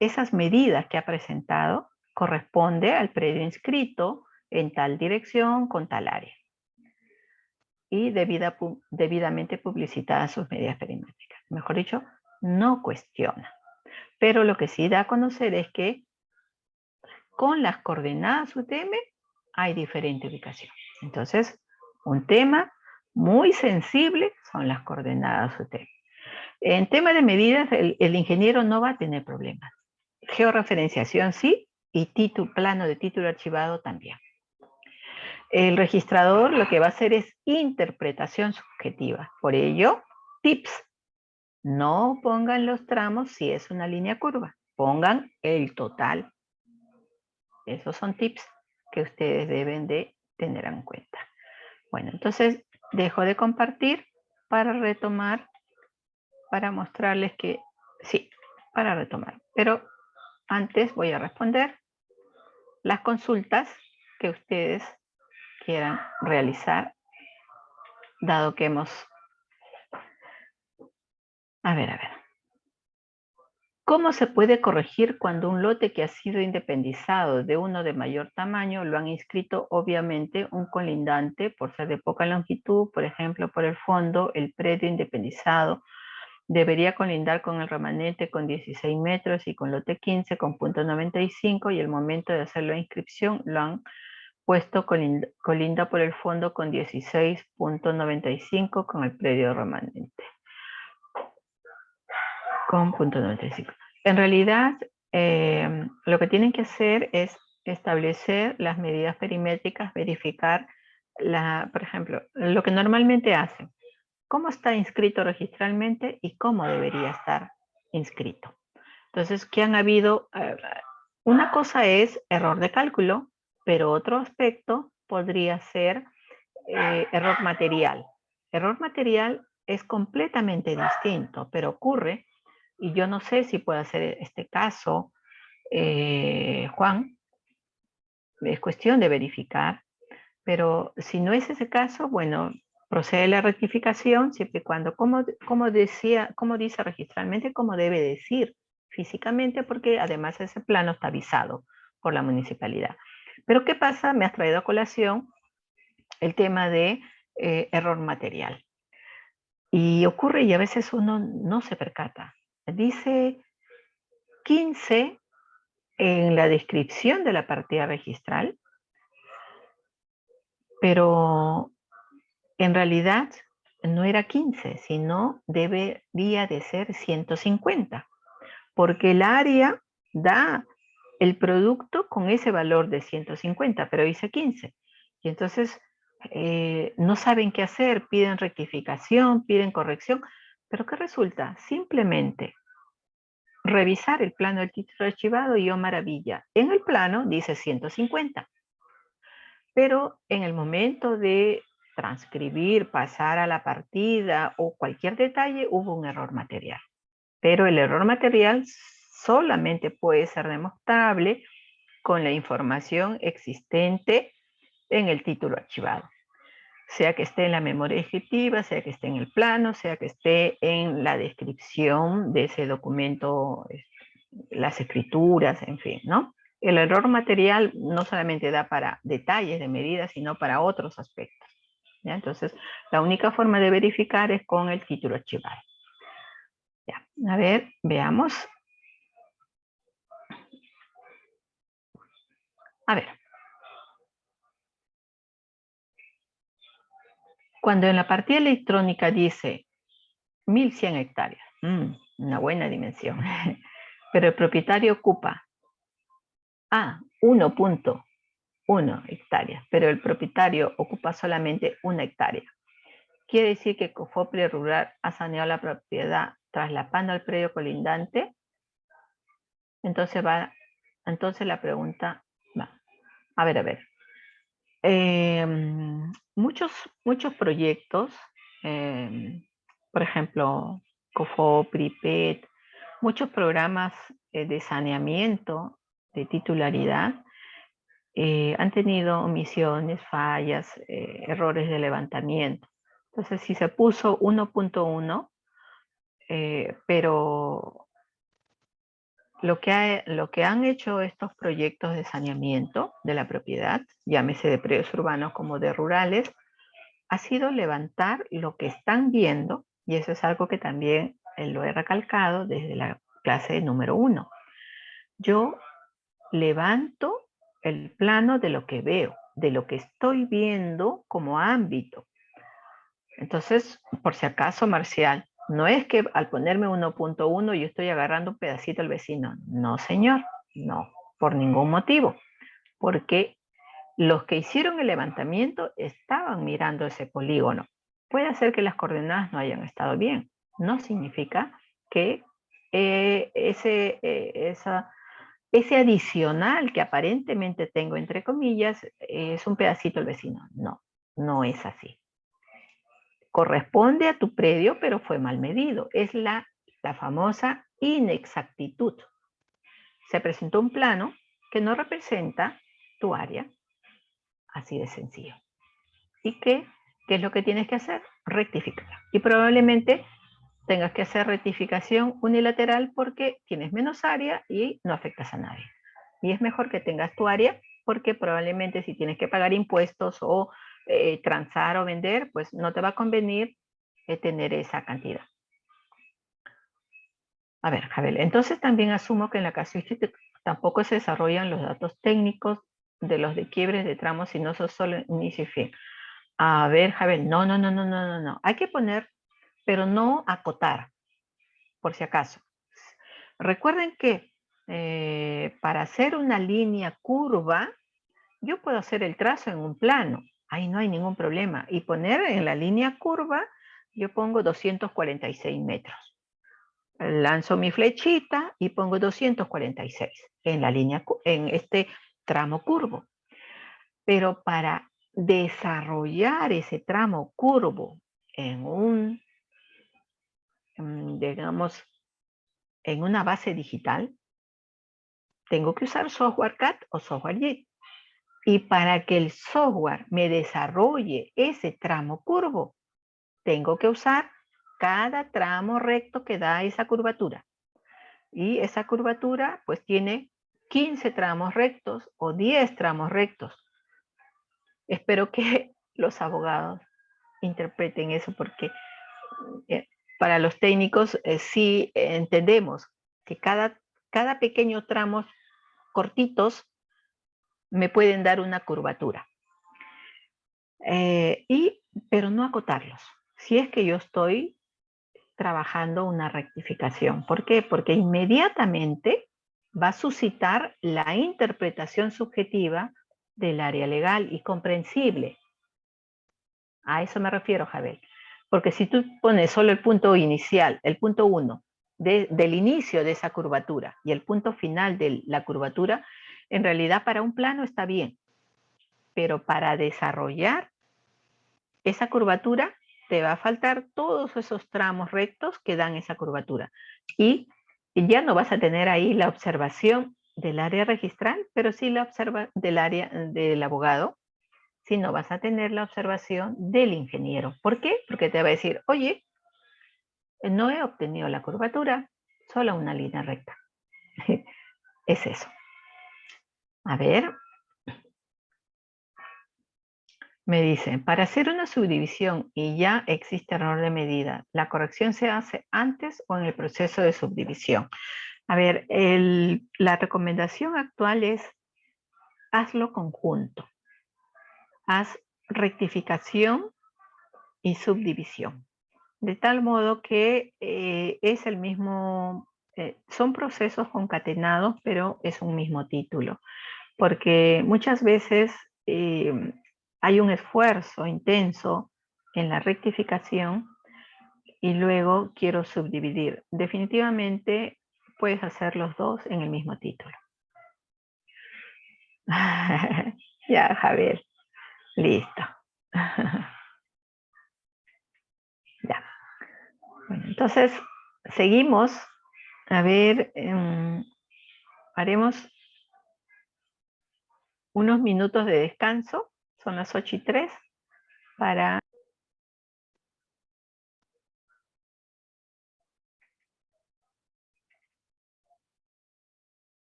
esas medidas que ha presentado corresponde al predio inscrito en tal dirección con tal área y debidamente publicitadas sus medidas perimétricas. Mejor dicho, no cuestiona. Pero lo que sí da a conocer es que con las coordenadas UTM hay diferente ubicación. Entonces, un tema muy sensible son las coordenadas UTM. En tema de medidas, el ingeniero no va a tener problemas. Georreferenciación sí, y plano de título archivado también. El registrador lo que va a hacer es interpretación subjetiva. Por ello, tips. No pongan los tramos si es una línea curva. Pongan el total. Esos son tips que ustedes deben de tener en cuenta. Bueno, entonces dejo de compartir para retomar, para mostrarles que sí, para retomar. Pero antes voy a responder las consultas que ustedes quieran realizar, dado que hemos... A ver. ¿Cómo se puede corregir cuando un lote que ha sido independizado de uno de mayor tamaño lo han inscrito obviamente un colindante por ser de poca longitud, por ejemplo, por el fondo, el predio independizado debería colindar con el remanente con 16 metros y con lote 15 con punto 95 y el momento de hacer la inscripción lo han puesto colinda por el fondo con 16.95 con el predio remanente? Con punto 95. En realidad, lo que tienen que hacer es establecer las medidas perimétricas, verificar, por ejemplo, lo que normalmente hacen, cómo está inscrito registralmente y cómo debería estar inscrito. Entonces, ¿qué han habido? Una cosa es error de cálculo, pero otro aspecto podría ser error material. Error material es completamente distinto, pero ocurre, y yo no sé si puede ser este caso, Juan, es cuestión de verificar, pero si no es ese caso, bueno, procede la rectificación siempre y cuando, como dice registralmente, como debe decir físicamente, porque además ese plano está avisado por la municipalidad. Pero ¿qué pasa? Me has traído a colación el tema de error material. Y ocurre y a veces uno no se percata. Dice 15 en la descripción de la partida registral, pero en realidad no era 15, sino debería de ser 150, porque el área da el producto con ese valor de 150, pero dice 15. Y entonces no saben qué hacer, piden rectificación, piden corrección, pero ¿qué resulta? Simplemente revisar el plano del título archivado y oh maravilla, en el plano dice 150, pero en el momento de transcribir, pasar a la partida o cualquier detalle, hubo un error material. Pero el error material solamente puede ser demostrable con la información existente en el título archivado. Sea que esté en la memoria descriptiva, sea que esté en el plano, sea que esté en la descripción de ese documento, las escrituras, en fin, ¿no? El error material no solamente da para detalles de medidas, sino para otros aspectos. ¿Ya? Entonces, la única forma de verificar es con el título archivado. Ya. A ver, veamos. A ver. Cuando en la partida electrónica dice 1100 hectáreas, una buena dimensión, pero el propietario ocupa 1.1 hectáreas, pero el propietario ocupa solamente 1 hectárea. Quiere decir que Cofople Rural ha saneado la propiedad traslapando al predio colindante. Entonces la pregunta va. A ver. Muchos proyectos, por ejemplo, COFOPRI, PET, muchos programas de saneamiento de titularidad han tenido omisiones, fallas, errores de levantamiento. Entonces, si se puso 1.1, pero lo que han hecho estos proyectos de saneamiento de la propiedad, llámese de predios urbanos como de rurales, ha sido levantar lo que están viendo, y eso es algo que también lo he recalcado desde la clase número 1. Yo levanto el plano de lo que veo, de lo que estoy viendo como ámbito. Entonces, por si acaso, Marcial, no es que al ponerme 1.1 yo estoy agarrando un pedacito al vecino. No, señor, no, por ningún motivo. Porque los que hicieron el levantamiento estaban mirando ese polígono. Puede ser que las coordenadas no hayan estado bien. No significa que ese adicional que aparentemente tengo, entre comillas, es un pedacito al vecino. No, no es así. Corresponde a tu predio, pero fue mal medido. Es la famosa inexactitud. Se presentó un plano que no representa tu área, así de sencillo. ¿Y qué es lo que tienes que hacer? Rectificar. Y probablemente tengas que hacer rectificación unilateral porque tienes menos área y no afectas a nadie. Y es mejor que tengas tu área porque probablemente si tienes que pagar impuestos o transar o vender, pues no te va a convenir tener esa cantidad. A ver, Javier, entonces también asumo que en la casuística tampoco se desarrollan los datos técnicos de los de quiebres de tramos, sino son solo inicio y fin. A ver, Javier, no. Hay que poner, pero no acotar, por si acaso. Recuerden que para hacer una línea curva, yo puedo hacer el trazo en un plano. Ahí no hay ningún problema. Y poner en la línea curva, yo pongo 246 metros. Lanzo mi flechita y pongo 246 en la línea, en este tramo curvo. Pero para desarrollar ese tramo curvo en un, digamos, en una base digital, tengo que usar software CAD o software JIT. Y para que el software me desarrolle ese tramo curvo, tengo que usar cada tramo recto que da esa curvatura. Y esa curvatura pues tiene 15 tramos rectos o 10 tramos rectos. Espero que los abogados interpreten eso porque para los técnicos sí entendemos que cada pequeño tramo cortitos me pueden dar una curvatura. Pero no acotarlos. Si es que yo estoy trabajando una rectificación. ¿Por qué? Porque inmediatamente va a suscitar la interpretación subjetiva del área legal y comprensible. A eso me refiero, Javier. Porque si tú pones solo el punto inicial, el punto 1, del inicio de esa curvatura y el punto final de la curvatura, en realidad para un plano está bien, pero para desarrollar esa curvatura te va a faltar todos esos tramos rectos que dan esa curvatura. Y ya no vas a tener ahí la observación del área registral, pero sí la observa del área del abogado, sino vas a tener la observación del ingeniero. ¿Por qué? Porque te va a decir, oye, no he obtenido la curvatura, solo una línea recta. Es eso. A ver. Me dicen, para hacer una subdivisión y ya existe error de medida, ¿la corrección se hace antes o en el proceso de subdivisión? A ver, la recomendación actual es hazlo conjunto. Haz rectificación y subdivisión. De tal modo que es el mismo, son procesos concatenados, pero es un mismo título. Porque muchas veces hay un esfuerzo intenso en la rectificación y luego quiero subdividir. Definitivamente puedes hacer los dos en el mismo título. Ya, Javier. Listo. Ya. Bueno, entonces, seguimos. A ver, haremos unos minutos de descanso. Son las 8:03 para...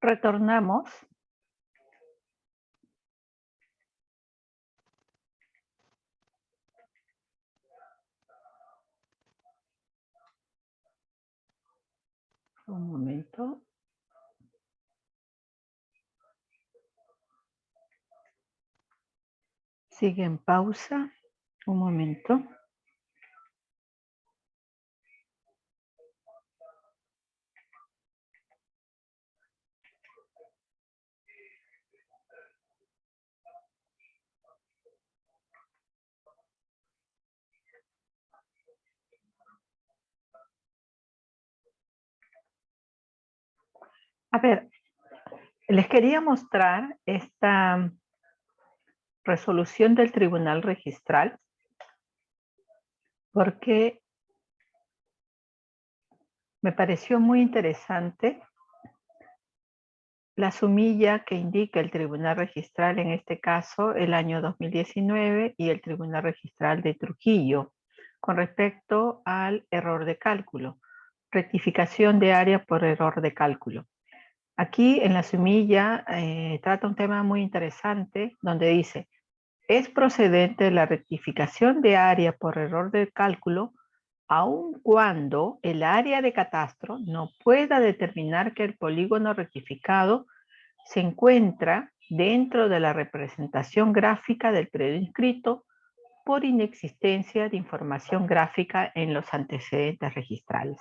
Retornamos. Un momento. Sigue en pausa. Un momento. A ver, les quería mostrar esta resolución del Tribunal Registral porque me pareció muy interesante la sumilla que indica el Tribunal Registral, en este caso el año 2019, y el Tribunal Registral de Trujillo, con respecto al error de cálculo, rectificación de área por error de cálculo. Aquí en la sumilla trata un tema muy interesante donde dice, es procedente la rectificación de área por error de cálculo aun cuando el área de catastro no pueda determinar que el polígono rectificado se encuentra dentro de la representación gráfica del predio inscrito por inexistencia de información gráfica en los antecedentes registrales.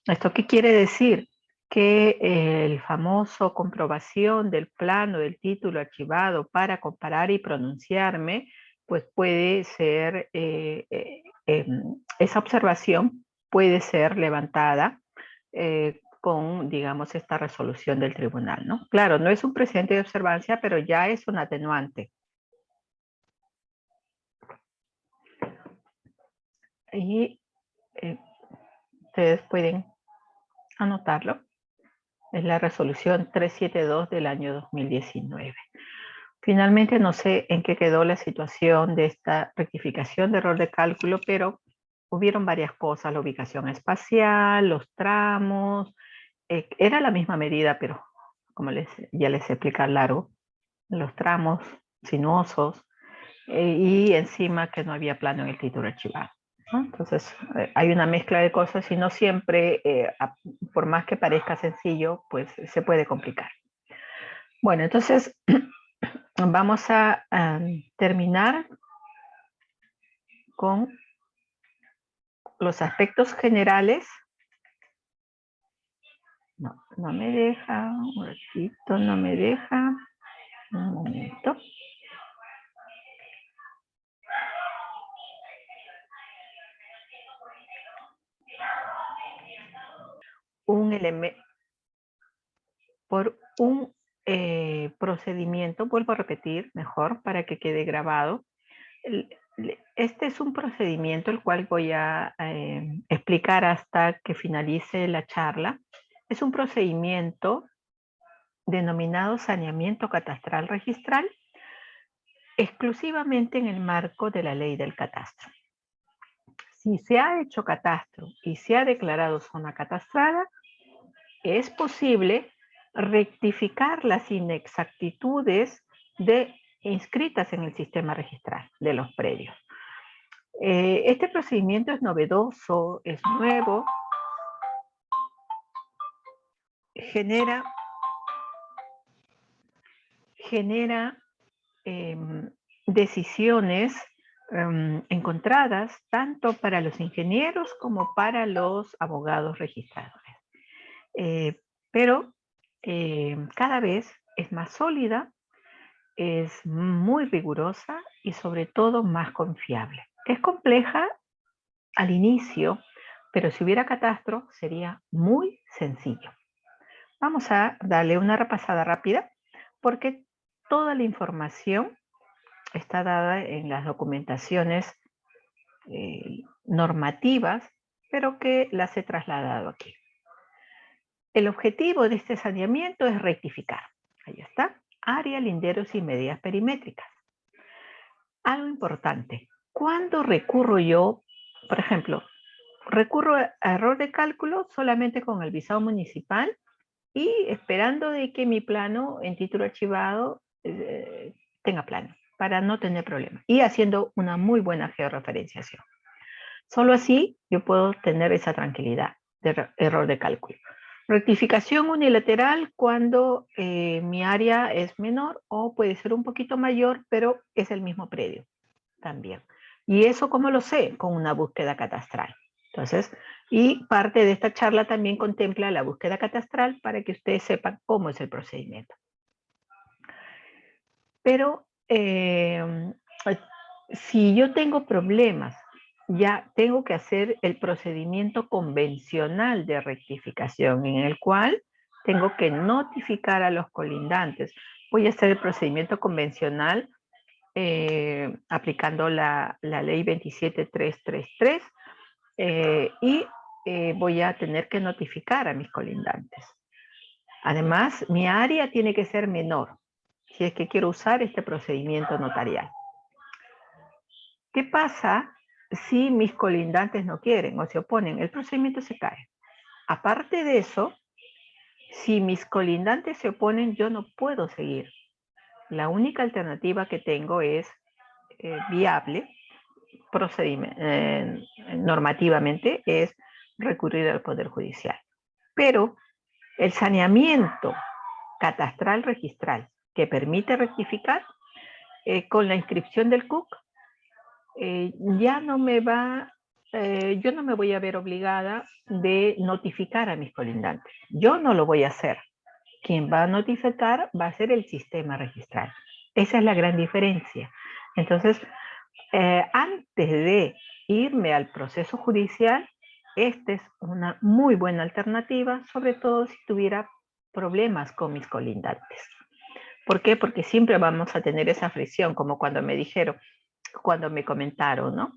¿Esto qué quiere decir? Que el famoso comprobación del plano del título archivado para comparar y pronunciarme, pues puede ser, esa observación puede ser levantada con, digamos, esta resolución del tribunal, ¿no? Claro, no es un precedente de observancia, pero ya es un atenuante. Y ustedes pueden anotarlo. Es la resolución 372 del año 2019. Finalmente, no sé en qué quedó la situación de esta rectificación de error de cálculo, pero hubieron varias cosas, la ubicación espacial, los tramos, era la misma medida, pero como ya les expliqué largo, los tramos sinuosos, y encima que no había plano en el título archivado, ¿no? Entonces, hay una mezcla de cosas y no siempre, por más que parezca sencillo, pues se puede complicar. Bueno, entonces vamos a terminar con los aspectos generales. No, no me deja, un ratito, no me deja, un momento. Un elemento, por un procedimiento, vuelvo a repetir mejor para que quede grabado. Este es un procedimiento el cual voy a explicar hasta que finalice la charla. Es un procedimiento denominado saneamiento catastral registral, exclusivamente en el marco de la ley del catastro. Si se ha hecho catastro y se ha declarado zona catastrada, es posible rectificar las inexactitudes inscritas en el sistema registral de los predios. Este procedimiento es novedoso, es nuevo, genera decisiones encontradas tanto para los ingenieros como para los abogados registradores. Pero cada vez es más sólida, es muy rigurosa y sobre todo más confiable. Es compleja al inicio, pero si hubiera catastro sería muy sencillo. Vamos a darle una repasada rápida porque toda la información está dada en las documentaciones normativas, pero que las he trasladado aquí. El objetivo de este saneamiento es rectificar. Ahí está. Área, linderos y medidas perimétricas. Algo importante. ¿Cuándo recurro yo? Por ejemplo, recurro a error de cálculo solamente con el visado municipal y esperando de que mi plano en título archivado tenga plano para no tener problemas y haciendo una muy buena georreferenciación. Solo así yo puedo tener esa tranquilidad de error de cálculo. Rectificación unilateral cuando mi área es menor o puede ser un poquito mayor, pero es el mismo predio también. ¿Y eso cómo lo sé? Con una búsqueda catastral. Entonces, y parte de esta charla también contempla la búsqueda catastral para que ustedes sepan cómo es el procedimiento. Pero si yo tengo problemas, ya tengo que hacer el procedimiento convencional de rectificación en el cual tengo que notificar a los colindantes. Voy a hacer el procedimiento convencional aplicando la ley 27333 y voy a tener que notificar a mis colindantes. Además, mi área tiene que ser menor si es que quiero usar este procedimiento notarial. ¿Qué pasa si mis colindantes no quieren o se oponen? El procedimiento se cae. Aparte de eso, si mis colindantes se oponen, yo no puedo seguir. La única alternativa que tengo es viable normativamente es recurrir al Poder Judicial. Pero el saneamiento catastral registral que permite rectificar con la inscripción del CUC ya no me va, yo no me voy a ver obligada de notificar a mis colindantes. Yo no lo voy a hacer. Quien va a notificar va a ser el sistema registral. Esa es la gran diferencia. Entonces, antes de irme al proceso judicial, esta es una muy buena alternativa, sobre todo si tuviera problemas con mis colindantes. ¿Por qué? Porque siempre vamos a tener esa fricción, como cuando me dijeron, cuando me comentaron, ¿no?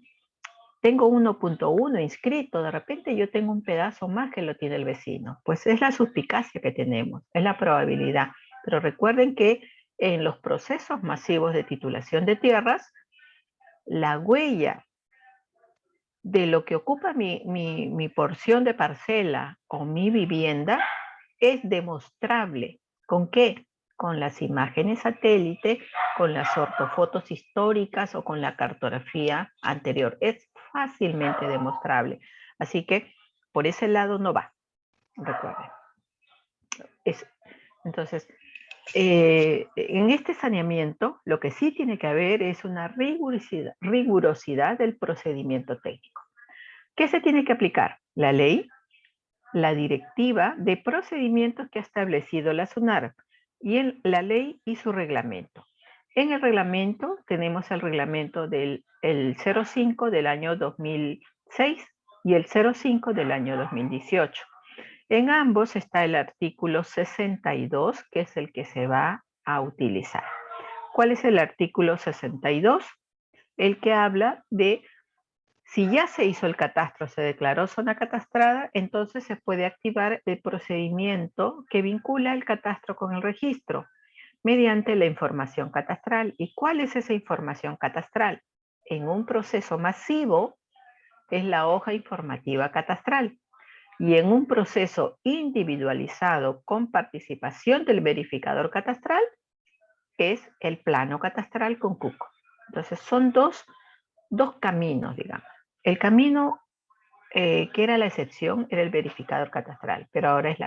Tengo 1.1 inscrito, de repente yo tengo un pedazo más que lo tiene el vecino. Pues es la suspicacia que tenemos, es la probabilidad. Pero recuerden que en los procesos masivos de titulación de tierras, la huella de lo que ocupa mi porción de parcela o mi vivienda es demostrable. ¿Con qué? Con las imágenes satélite, con las ortofotos históricas o con la cartografía anterior. Es fácilmente demostrable. Así que por ese lado no va, recuerden. Entonces, en este saneamiento, lo que sí tiene que haber es una rigurosidad del procedimiento técnico. ¿Qué se tiene que aplicar? La ley, la directiva de procedimientos que ha establecido la SUNAR y la ley y su reglamento. En el reglamento tenemos el reglamento del 05 del año 2006 y el 05 del año 2018. En ambos está el artículo 62, que es el que se va a utilizar. ¿Cuál es el artículo 62? El que habla de si ya se hizo el catastro, se declaró zona catastrada, entonces se puede activar el procedimiento que vincula el catastro con el registro mediante la información catastral. ¿Y cuál es esa información catastral? En un proceso masivo es la hoja informativa catastral y en un proceso individualizado con participación del verificador catastral es el plano catastral con CUCO. Entonces son dos caminos, digamos. El camino que era la excepción era el verificador catastral, pero ahora es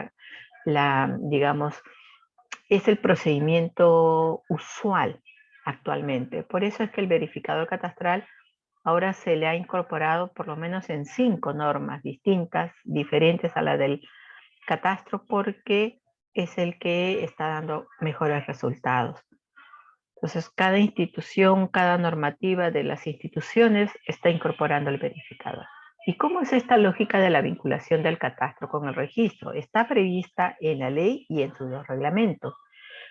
digamos, es el procedimiento usual actualmente. Por eso es que el verificador catastral ahora se le ha incorporado por lo menos en 5 normas distintas, diferentes a la del catastro, porque es el que está dando mejores resultados. Entonces, cada institución, cada normativa de las instituciones está incorporando el verificador. ¿Y cómo es esta lógica de la vinculación del catastro con el registro? Está prevista en la ley y en sus dos reglamentos,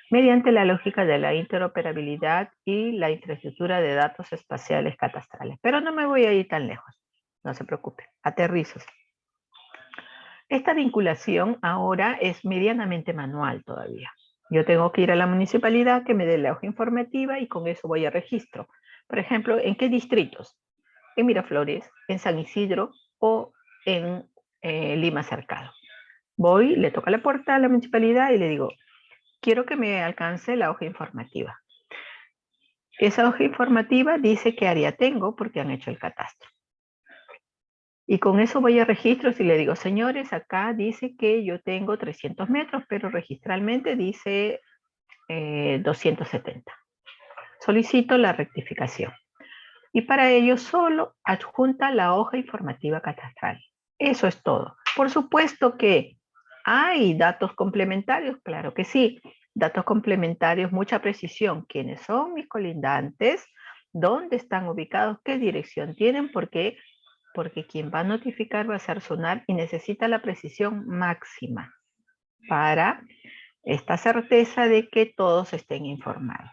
mediante la lógica de la interoperabilidad y la infraestructura de datos espaciales catastrales. Pero no me voy a ir tan lejos, no se preocupe, aterrizos. Esta vinculación ahora es medianamente manual todavía. Yo tengo que ir a la municipalidad que me dé la hoja informativa y con eso voy a registro. Por ejemplo, ¿en qué distritos? En Miraflores, en San Isidro o en Lima Cercado. Voy, le toco la puerta a la municipalidad y le digo, quiero que me alcance la hoja informativa. Esa hoja informativa dice qué área tengo porque han hecho el catastro. Y con eso voy a registros y le digo, señores, acá dice que yo tengo 300 metros, pero registralmente dice 270. Solicito la rectificación. Y para ello solo adjunta la hoja informativa catastral. Eso es todo. Por supuesto que hay datos complementarios, claro que sí. Datos complementarios, mucha precisión. ¿Quiénes son mis colindantes? ¿Dónde están ubicados? ¿Qué dirección tienen? Porque quien va a notificar va a ser SUNAR y necesita la precisión máxima para esta certeza de que todos estén informados.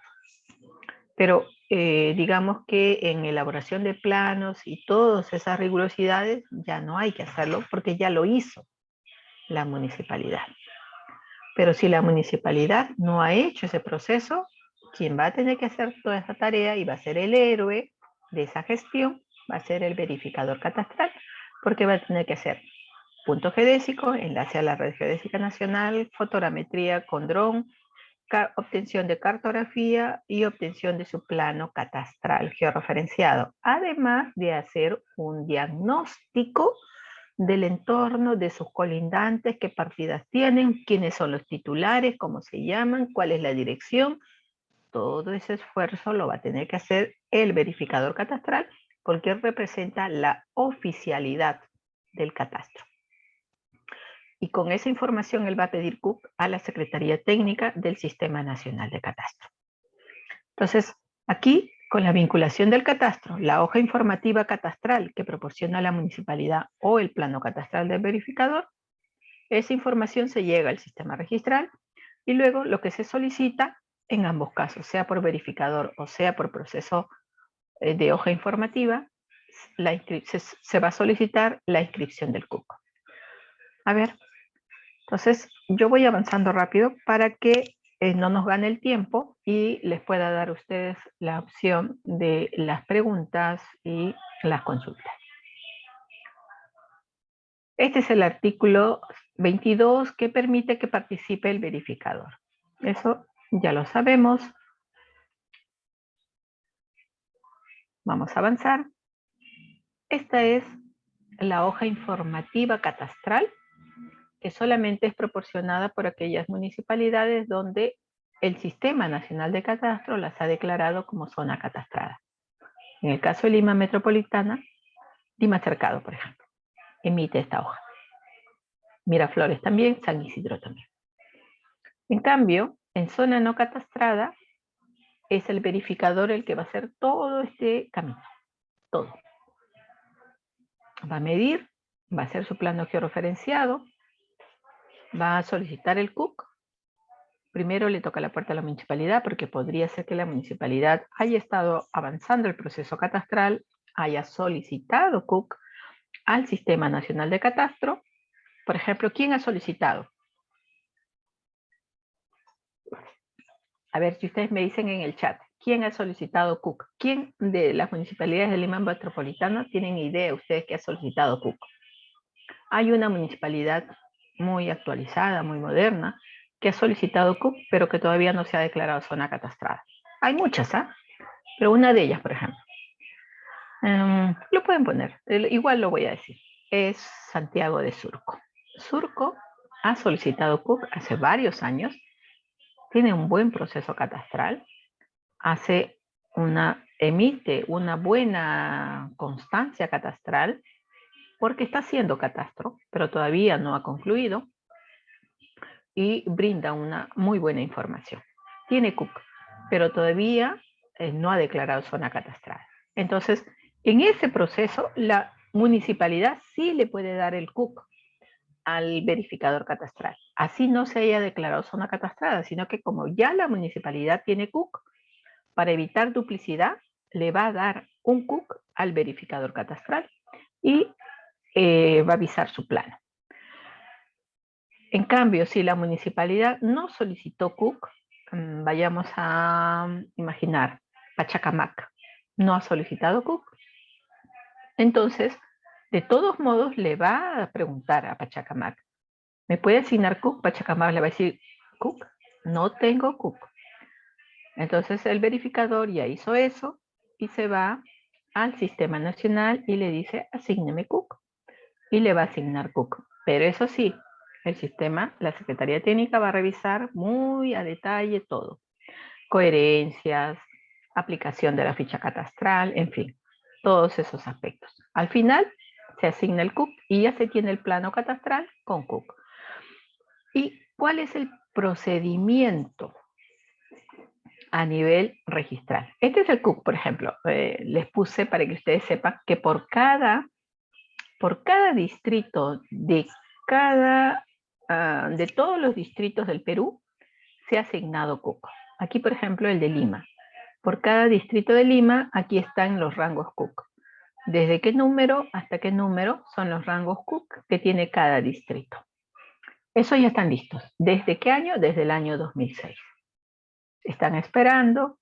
Pero digamos que en elaboración de planos y todas esas rigurosidades ya no hay que hacerlo porque ya lo hizo la municipalidad. Pero si la municipalidad no ha hecho ese proceso, quien va a tener que hacer toda esa tarea y va a ser el héroe de esa gestión va a ser el verificador catastral, porque va a tener que hacer punto geodésico, enlace a la red geodésica nacional, fotogrametría con dron, obtención de cartografía y obtención de su plano catastral georreferenciado, además de hacer un diagnóstico del entorno, de sus colindantes, qué partidas tienen, quiénes son los titulares, cómo se llaman, cuál es la dirección. Todo ese esfuerzo lo va a tener que hacer el verificador catastral porque representa la oficialidad del catastro. Y con esa información él va a pedir CUP a la Secretaría Técnica del Sistema Nacional de Catastro. Entonces, aquí, con la vinculación del catastro, la hoja informativa catastral que proporciona la municipalidad o el plano catastral del verificador, esa información se llega al sistema registral y luego lo que se solicita en ambos casos, sea por verificador o sea por proceso de hoja informativa, se va a solicitar la inscripción del CUP. A ver, entonces yo voy avanzando rápido para que no nos gane el tiempo y les pueda dar a ustedes la opción de las preguntas y las consultas. Este es el artículo 22 que permite que participe el verificador. Eso ya lo sabemos. Vamos a avanzar. Esta es la hoja informativa catastral que solamente es proporcionada por aquellas municipalidades donde el Sistema Nacional de Catastro las ha declarado como zona catastrada. En el caso de Lima Metropolitana, Lima Cercado, por ejemplo, emite esta hoja. Miraflores también, San Isidro también. En cambio, en zona no catastrada, es el verificador el que va a hacer todo este camino, todo. Va a medir, va a hacer su plano georreferenciado, va a solicitar el CUC. Primero le toca la puerta a la municipalidad porque podría ser que la municipalidad haya estado avanzando el proceso catastral, haya solicitado CUC al Sistema Nacional de Catastro. Por ejemplo, ¿quién ha solicitado? A ver si ustedes me dicen en el chat, ¿quién ha solicitado CUC? ¿Quién de las municipalidades de Lima Metropolitana tienen idea ustedes que ha solicitado CUC? Hay una municipalidad muy actualizada, muy moderna, que ha solicitado CUC, pero que todavía no se ha declarado zona catastrada. Hay muchas, ¿ah? Pero una de ellas, por ejemplo. Lo pueden poner, igual lo voy a decir. Es Santiago de Surco. Surco ha solicitado CUC hace varios años, tiene un buen proceso catastral, emite una buena constancia catastral, porque está haciendo catastro, pero todavía no ha concluido, y brinda una muy buena información. Tiene CUC, pero todavía no ha declarado zona catastral. Entonces, en ese proceso, la municipalidad sí le puede dar el CUC al verificador catastral. Así no se haya declarado zona catastrada, sino que como ya la municipalidad tiene CUC, para evitar duplicidad, le va a dar un CUC al verificador catastral y va a avisar su plano. En cambio, si la municipalidad no solicitó CUC, vayamos a imaginar, Pachacamac no ha solicitado CUC, entonces, de todos modos, le va a preguntar a Pachacamac, ¿me puede asignar CUC? Pachacamac le va a decir, CUC, no tengo CUC. Entonces, el verificador ya hizo eso y se va al Sistema Nacional y le dice, asígneme CUC. Y le va a asignar CUC. Pero eso sí, el sistema, la Secretaría Técnica va a revisar muy a detalle todo. Coherencias, aplicación de la ficha catastral, en fin, todos esos aspectos. Al final se asigna el CUC y ya se tiene el plano catastral con CUC. ¿Y cuál es el procedimiento a nivel registral? Este es el CUC, por ejemplo. Les puse para que ustedes sepan que por cada distrito de todos los distritos del Perú se ha asignado CUC. Aquí, por ejemplo, el de Lima. Por cada distrito de Lima, aquí están los rangos CUC. ¿Desde qué número hasta qué número son los rangos CUC que tiene cada distrito? Eso ya están listos. ¿Desde qué año? Desde el año 2006. Están esperando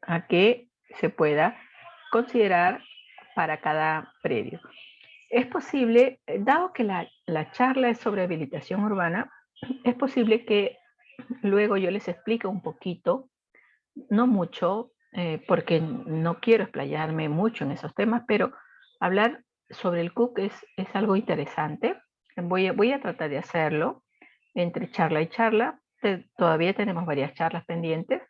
a que se pueda considerar para cada predio. Es posible, dado que la charla es sobre habilitación urbana, es posible que luego yo les explique un poquito, no mucho, porque no quiero explayarme mucho en esos temas, pero hablar sobre el CUC es algo interesante. Voy a tratar de hacerlo entre charla y charla. Todavía tenemos varias charlas pendientes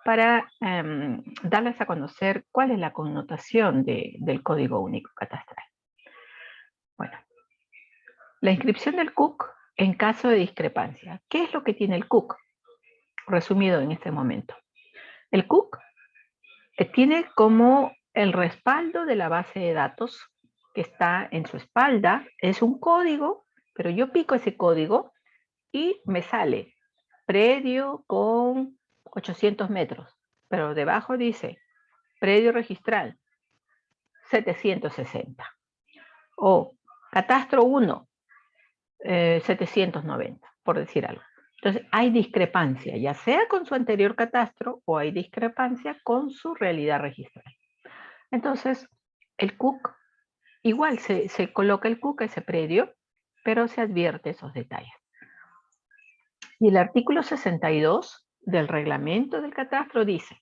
para darles a conocer cuál es la connotación del Código Único Catastral. Bueno, la inscripción del CUC en caso de discrepancia. ¿Qué es lo que tiene el CUC? Resumido en este momento. El CUC tiene como el respaldo de la base de datos que está en su espalda. Es un código, pero yo pico ese código y me sale predio con 800 metros, pero debajo dice predio registral 760 o catastro 1 790, por decir algo. Entonces, hay discrepancia, ya sea con su anterior catastro o hay discrepancia con su realidad registral. Entonces, el CUC, igual se coloca el CUC a ese predio pero se advierte esos detalles. Y el artículo 62 del reglamento del catastro dice: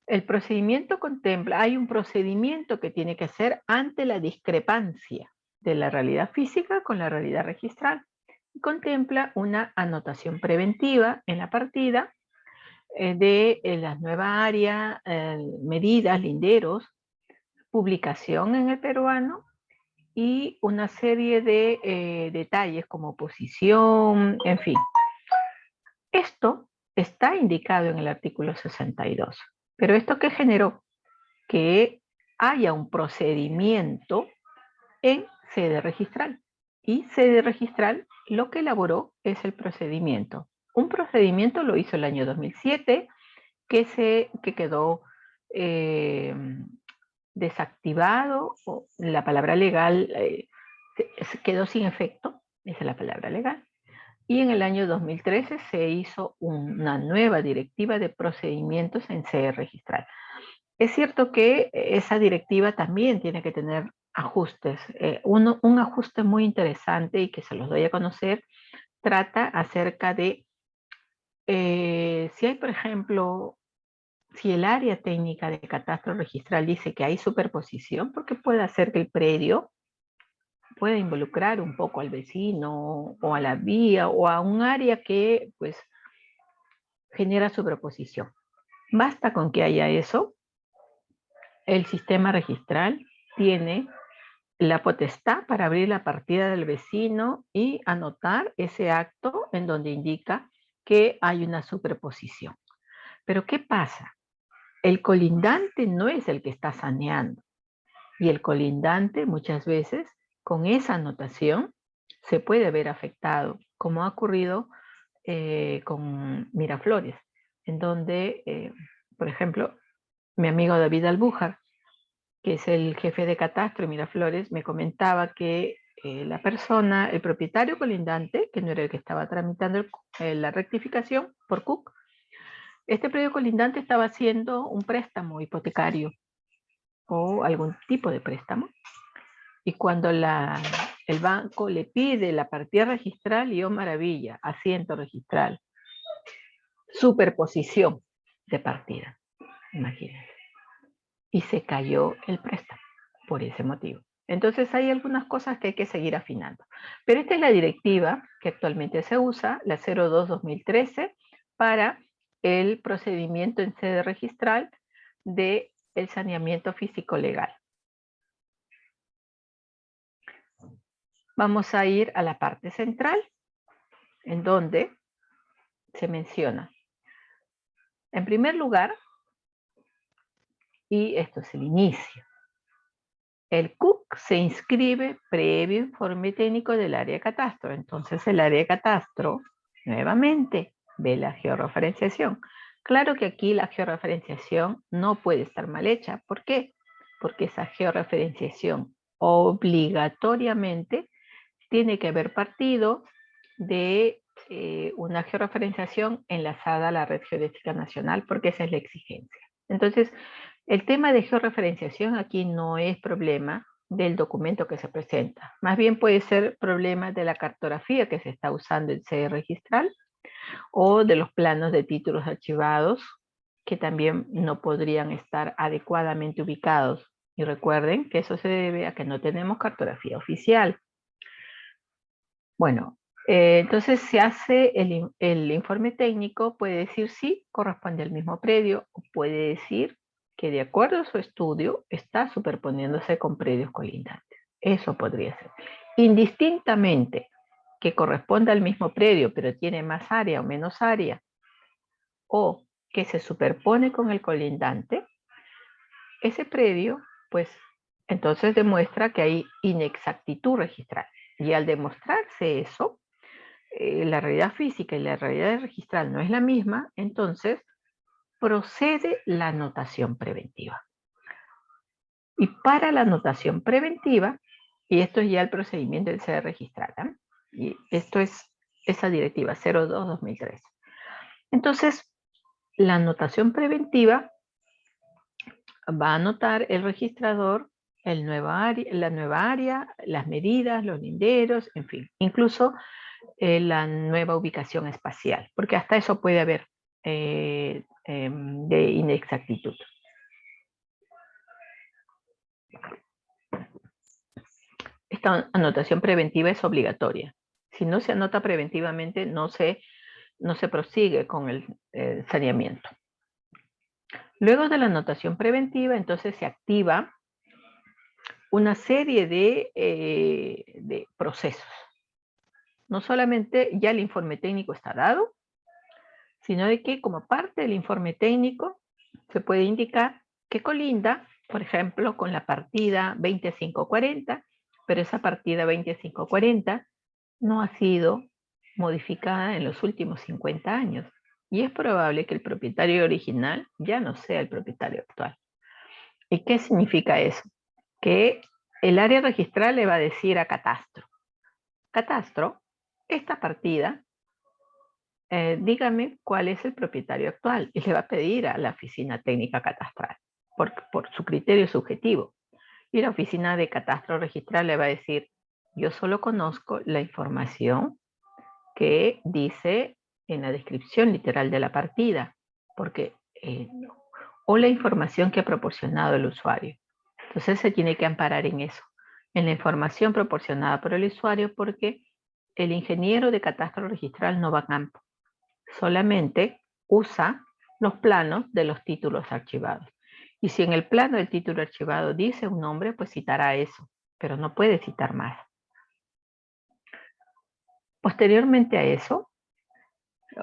el procedimiento contempla, hay un procedimiento que tiene que ser ante la discrepancia de la realidad física con la realidad registral. Contempla una anotación preventiva en la partida de las nuevas áreas, medidas, linderos, publicación en el peruano y una serie de detalles como posición, en fin. Esto está indicado en el artículo 62. Pero ¿esto qué generó? Que haya un procedimiento en sede registral. Y sede registral lo que elaboró es el procedimiento. Un procedimiento lo hizo el año 2007 que quedó desactivado, o la palabra legal quedó sin efecto, esa es la palabra legal. Y en el año 2013 se hizo una nueva directiva de procedimientos en sede registral. Es cierto que esa directiva también tiene que tener ajustes. Un ajuste muy interesante y que se los doy a conocer, trata acerca de si hay, por ejemplo, si el área técnica de catastro registral dice que hay superposición, porque puede hacer que el predio pueda involucrar un poco al vecino o a la vía o a un área que pues genera superposición. Basta con que haya eso. El sistema registral tiene la potestad para abrir la partida del vecino y anotar ese acto en donde indica que hay una superposición. Pero ¿qué pasa? El colindante no es el que está saneando. Y el colindante muchas veces con esa anotación se puede ver afectado, como ha ocurrido con Miraflores, en donde, por ejemplo, mi amigo David Albújar, que es el jefe de catastro de Miraflores, me comentaba que la persona, el propietario colindante, que no era el que estaba tramitando la rectificación por Cook, este predio colindante estaba haciendo un préstamo hipotecario o algún tipo de préstamo. Y cuando el banco le pide la partida registral, y oh maravilla, asiento registral, superposición de partida, imagínense. Y se cayó el préstamo por ese motivo. Entonces hay algunas cosas que hay que seguir afinando. Pero esta es la directiva que actualmente se usa, la 02-2013, para el procedimiento en sede registral del saneamiento físico legal. Vamos a ir a la parte central, en donde se menciona, en primer lugar, y esto es el inicio, el CUC se inscribe previo informe técnico del área de catastro. Entonces el área de catastro, nuevamente, ve la georreferenciación. Claro que aquí la georreferenciación no puede estar mal hecha. ¿Por qué? Porque esa georreferenciación obligatoriamente tiene que haber partido de una georreferenciación enlazada a la red geodésica nacional, porque esa es la exigencia. Entonces, el tema de georreferenciación aquí no es problema del documento que se presenta. Más bien puede ser problema de la cartografía que se está usando en sede registral o de los planos de títulos archivados que también no podrían estar adecuadamente ubicados. Y recuerden que eso se debe a que no tenemos cartografía oficial. Bueno, entonces se hace el informe técnico, puede decir sí, corresponde al mismo predio, o puede decir que de acuerdo a su estudio está superponiéndose con predios colindantes. Eso podría ser. Indistintamente que corresponda al mismo predio, pero tiene más área o menos área, o que se superpone con el colindante, ese predio, pues entonces demuestra que hay inexactitud registral. Y al demostrarse eso, la realidad física y la realidad registral no es la misma, entonces procede la anotación preventiva. Y para la anotación preventiva, y esto es ya el procedimiento del sede registral, ¿eh? Y esto es esa directiva 02-2013. Entonces, la anotación preventiva va a anotar el registrador la nueva área, las medidas, los linderos, en fin, incluso la nueva ubicación espacial, porque hasta eso puede haber de inexactitud. Esta anotación preventiva es obligatoria. Si no se anota preventivamente, no se prosigue con el saneamiento. Luego de la anotación preventiva, entonces se activa una serie de procesos. No solamente ya el informe técnico está dado, sino de que como parte del informe técnico se puede indicar que colinda, por ejemplo, con la partida 2540, pero esa partida 2540 no ha sido modificada en los últimos 50 años y es probable que el propietario original ya no sea el propietario actual. ¿Y qué significa eso? Que el área registral le va a decir a Catastro, Catastro, esta partida, dígame cuál es el propietario actual, y le va a pedir a la oficina técnica catastral por su criterio subjetivo. Y la oficina de catastro registral le va a decir, yo solo conozco la información que dice en la descripción literal de la partida, porque o la información que ha proporcionado el usuario. Entonces se tiene que amparar en eso, en la información proporcionada por el usuario, porque el ingeniero de catastro registral no va a campo, solamente usa los planos de los títulos archivados. Y si en el plano del título archivado dice un nombre, pues citará eso, pero no puede citar más. Posteriormente a eso,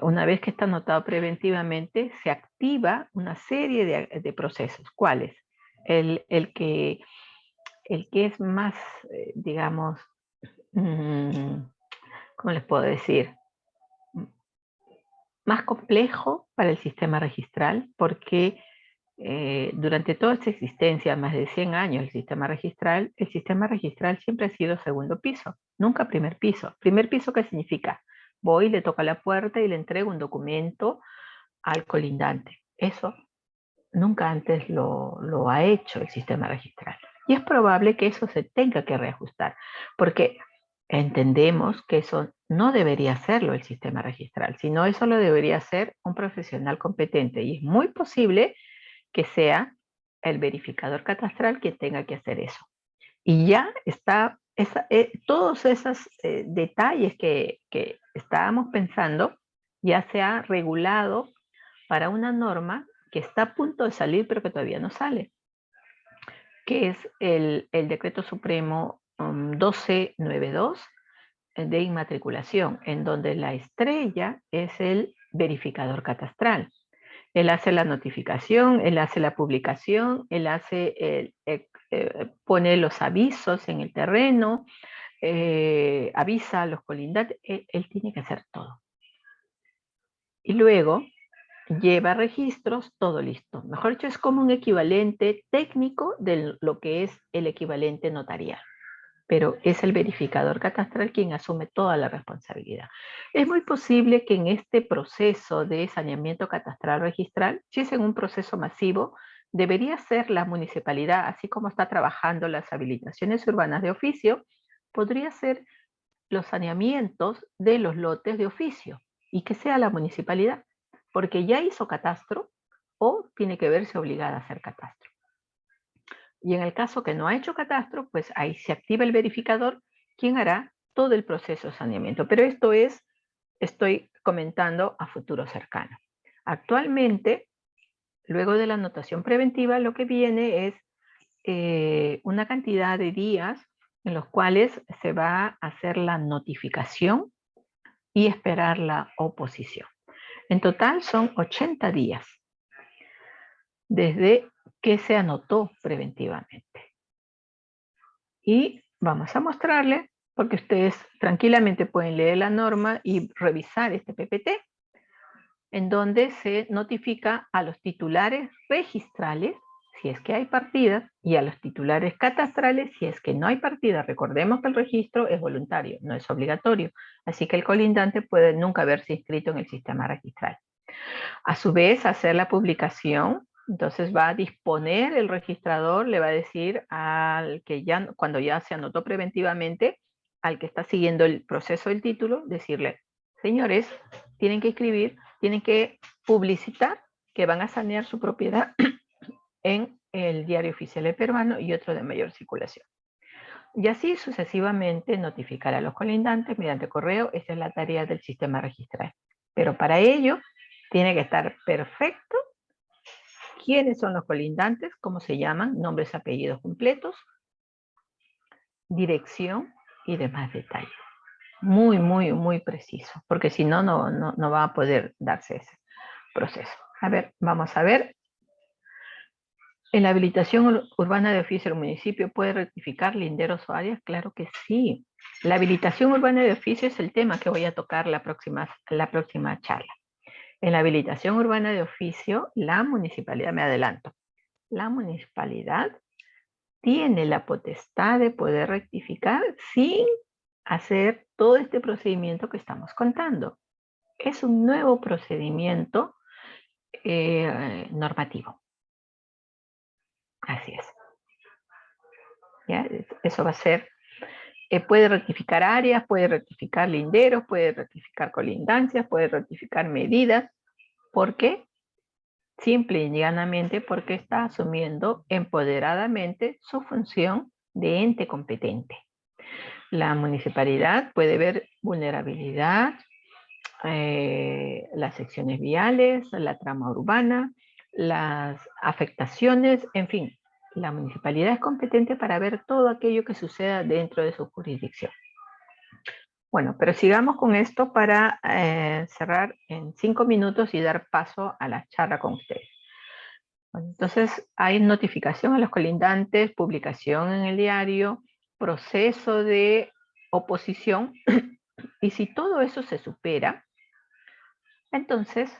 una vez que está anotado preventivamente, se activa una serie de procesos. ¿Cuáles? El que es más, digamos, ¿cómo les puedo decir? Más complejo para el sistema registral, porque durante toda esta existencia, más de 100 años, el sistema registral siempre ha sido segundo piso, nunca primer piso. Primer piso, ¿qué significa? Voy, le toco a la puerta y le entrego un documento al colindante. Eso nunca antes lo ha hecho el sistema registral. Y es probable que eso se tenga que reajustar, porque entendemos que eso no debería hacerlo el sistema registral, sino eso lo debería hacer un profesional competente. Y es muy posible que sea el verificador catastral quien tenga que hacer eso. Y ya está, todos esos detalles que estábamos pensando ya se ha regulado para una norma que está a punto de salir pero que todavía no sale, que es el Decreto Supremo 1292 de inmatriculación, en donde la estrella es el verificador catastral. Él hace la notificación, él hace la publicación, él hace pone los avisos en el terreno, avisa a los colindantes, él tiene que hacer todo. Y luego lleva registros, todo listo. Mejor dicho, es como un equivalente técnico de lo que es el equivalente notarial, pero es el verificador catastral quien asume toda la responsabilidad. Es muy posible que en este proceso de saneamiento catastral registral, si es en un proceso masivo, debería ser la municipalidad, así como está trabajando las habilitaciones urbanas de oficio, podría ser los saneamientos de los lotes de oficio y que sea la municipalidad, porque ya hizo catastro o tiene que verse obligada a hacer catastro. Y en el caso que no ha hecho catastro, pues ahí se activa el verificador, quien hará todo el proceso de saneamiento. Pero esto estoy comentando a futuro cercano. Actualmente, luego de la anotación preventiva, lo que viene es una cantidad de días en los cuales se va a hacer la notificación y esperar la oposición. En total son 80 días desde que se anotó preventivamente. Y vamos a mostrarle, porque ustedes tranquilamente pueden leer la norma y revisar este PPT, en donde se notifica a los titulares registrales, si es que hay partidas, y a los titulares catastrales, si es que no hay partidas. Recordemos que el registro es voluntario, no es obligatorio, así que el colindante puede nunca haberse inscrito en el sistema registral. A su vez, hacer la publicación Entonces va a disponer el registrador, le va a decir al que ya, cuando ya se anotó preventivamente, al que está siguiendo el proceso del título, decirle, señores, tienen que escribir, tienen que publicitar que van a sanear su propiedad en el Diario Oficial Peruano y otro de mayor circulación. Y así sucesivamente notificar a los colindantes mediante correo. Esa es la tarea del sistema registral. Pero para ello tiene que estar perfecto quiénes son los colindantes, cómo se llaman, nombres, apellidos completos, dirección y demás detalles. Muy, muy, muy preciso, porque si no, no va a poder darse ese proceso. A ver, vamos a ver. ¿En la habilitación urbana de oficio el municipio puede rectificar linderos o áreas? Claro que sí. La habilitación urbana de oficio es el tema que voy a tocar la próxima charla. En la habilitación urbana de oficio, la municipalidad, me adelanto, la municipalidad tiene la potestad de poder rectificar sin hacer todo este procedimiento que estamos contando. Es un nuevo procedimiento normativo. Así es. ¿Ya? Eso va a ser, puede rectificar áreas, puede rectificar linderos, puede rectificar colindancias, puede rectificar medidas. ¿Por qué? Simple y llanamente porque está asumiendo empoderadamente su función de ente competente. La municipalidad puede ver vulnerabilidad, las secciones viales, la trama urbana, las afectaciones, en fin, la municipalidad es competente para ver todo aquello que suceda dentro de su jurisdicción. Bueno, pero sigamos con esto para cerrar en 5 minutos y dar paso a la charla con ustedes. Bueno, entonces hay notificación a los colindantes, publicación en el diario, proceso de oposición, y si todo eso se supera, entonces,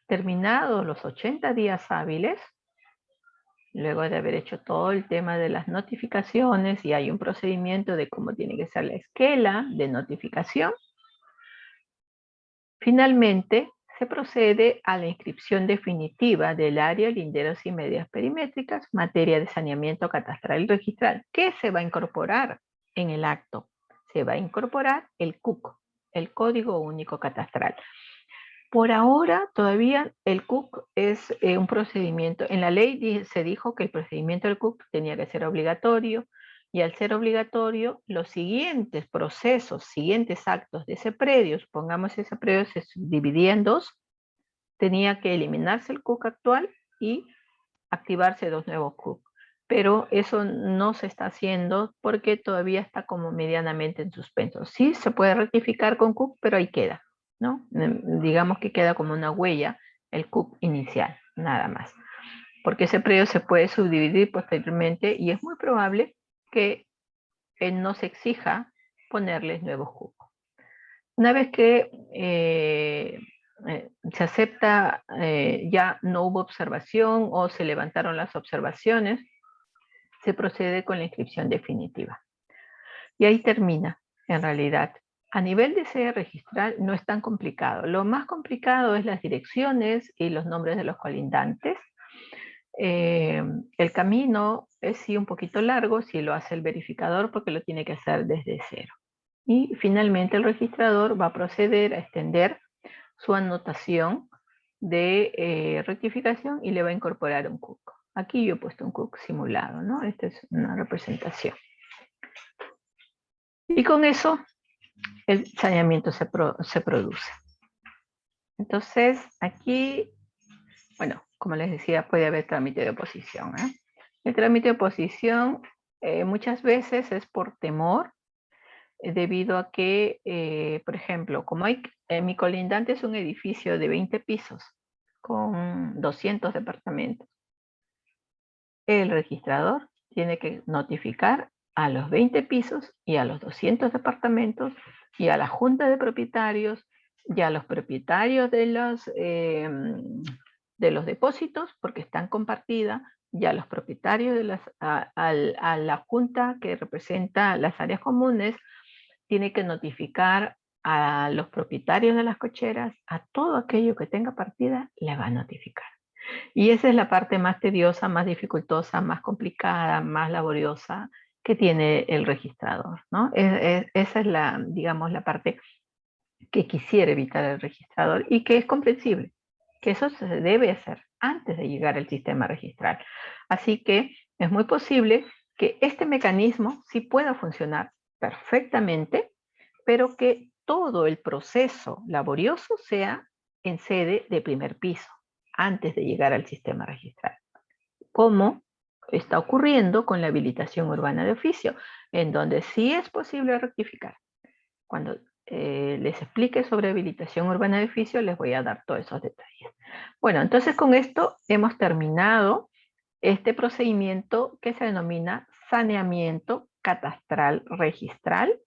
terminados los 80 días hábiles, luego de haber hecho todo el tema de las notificaciones y hay un procedimiento de cómo tiene que ser la esquela de notificación, finalmente se procede a la inscripción definitiva del área, linderos y medidas perimétricas, materia de saneamiento catastral y registral. ¿Qué se va a incorporar en el acto? Se va a incorporar el CUC, el Código Único Catastral. Por ahora, todavía el CUC es un procedimiento. En la ley se dijo que el procedimiento del CUC tenía que ser obligatorio, y al ser obligatorio, los siguientes procesos, siguientes actos de ese predio, supongamos ese predio se dividía en dos, tenía que eliminarse el CUC actual y activarse dos nuevos CUC. Pero eso no se está haciendo porque todavía está como medianamente en suspenso. Sí se puede rectificar con CUC, pero ahí queda, ¿no? Digamos que queda como una huella el CUC inicial, nada más. Porque ese predio se puede subdividir posteriormente y es muy probable que no se exija ponerles nuevos CUC. Una vez que se acepta, ya no hubo observación o se levantaron las observaciones, se procede con la inscripción definitiva. Y ahí termina, en realidad. A nivel de sede registral no es tan complicado. Lo más complicado es las direcciones y los nombres de los colindantes. El camino es sí un poquito largo si lo hace el verificador porque lo tiene que hacer desde cero. Y finalmente el registrador va a proceder a extender su anotación de rectificación y le va a incorporar un CUC. Aquí yo he puesto un CUC simulado, ¿no? Esta es una representación. Y con eso el saneamiento se produce. Entonces, aquí, bueno, como les decía, puede haber trámite de oposición. El trámite de oposición muchas veces es por temor, debido a que, por ejemplo, como mi colindante es un edificio de 20 pisos con 200 departamentos, el registrador tiene que notificar a los 20 pisos y a los 200 departamentos y a la junta de propietarios y a los propietarios de los depósitos, porque están compartidas, y a los propietarios a la junta que representa las áreas comunes, tiene que notificar a los propietarios de las cocheras, a todo aquello que tenga partida, le va a notificar. Y esa es la parte más tediosa, más dificultosa, más complicada, más laboriosa que tiene el registrador, ¿no? Esa es la, digamos, la parte que quisiera evitar el registrador y que es comprensible, que eso se debe hacer antes de llegar al sistema registral. Así que es muy posible que este mecanismo sí pueda funcionar perfectamente, pero que todo el proceso laborioso sea en sede de primer piso, antes de llegar al sistema registral, como está ocurriendo con la habilitación urbana de oficio, en donde sí es posible rectificar. Cuando les explique sobre habilitación urbana de oficio, les voy a dar todos esos detalles. Bueno, entonces con esto hemos terminado este procedimiento que se denomina saneamiento catastral registral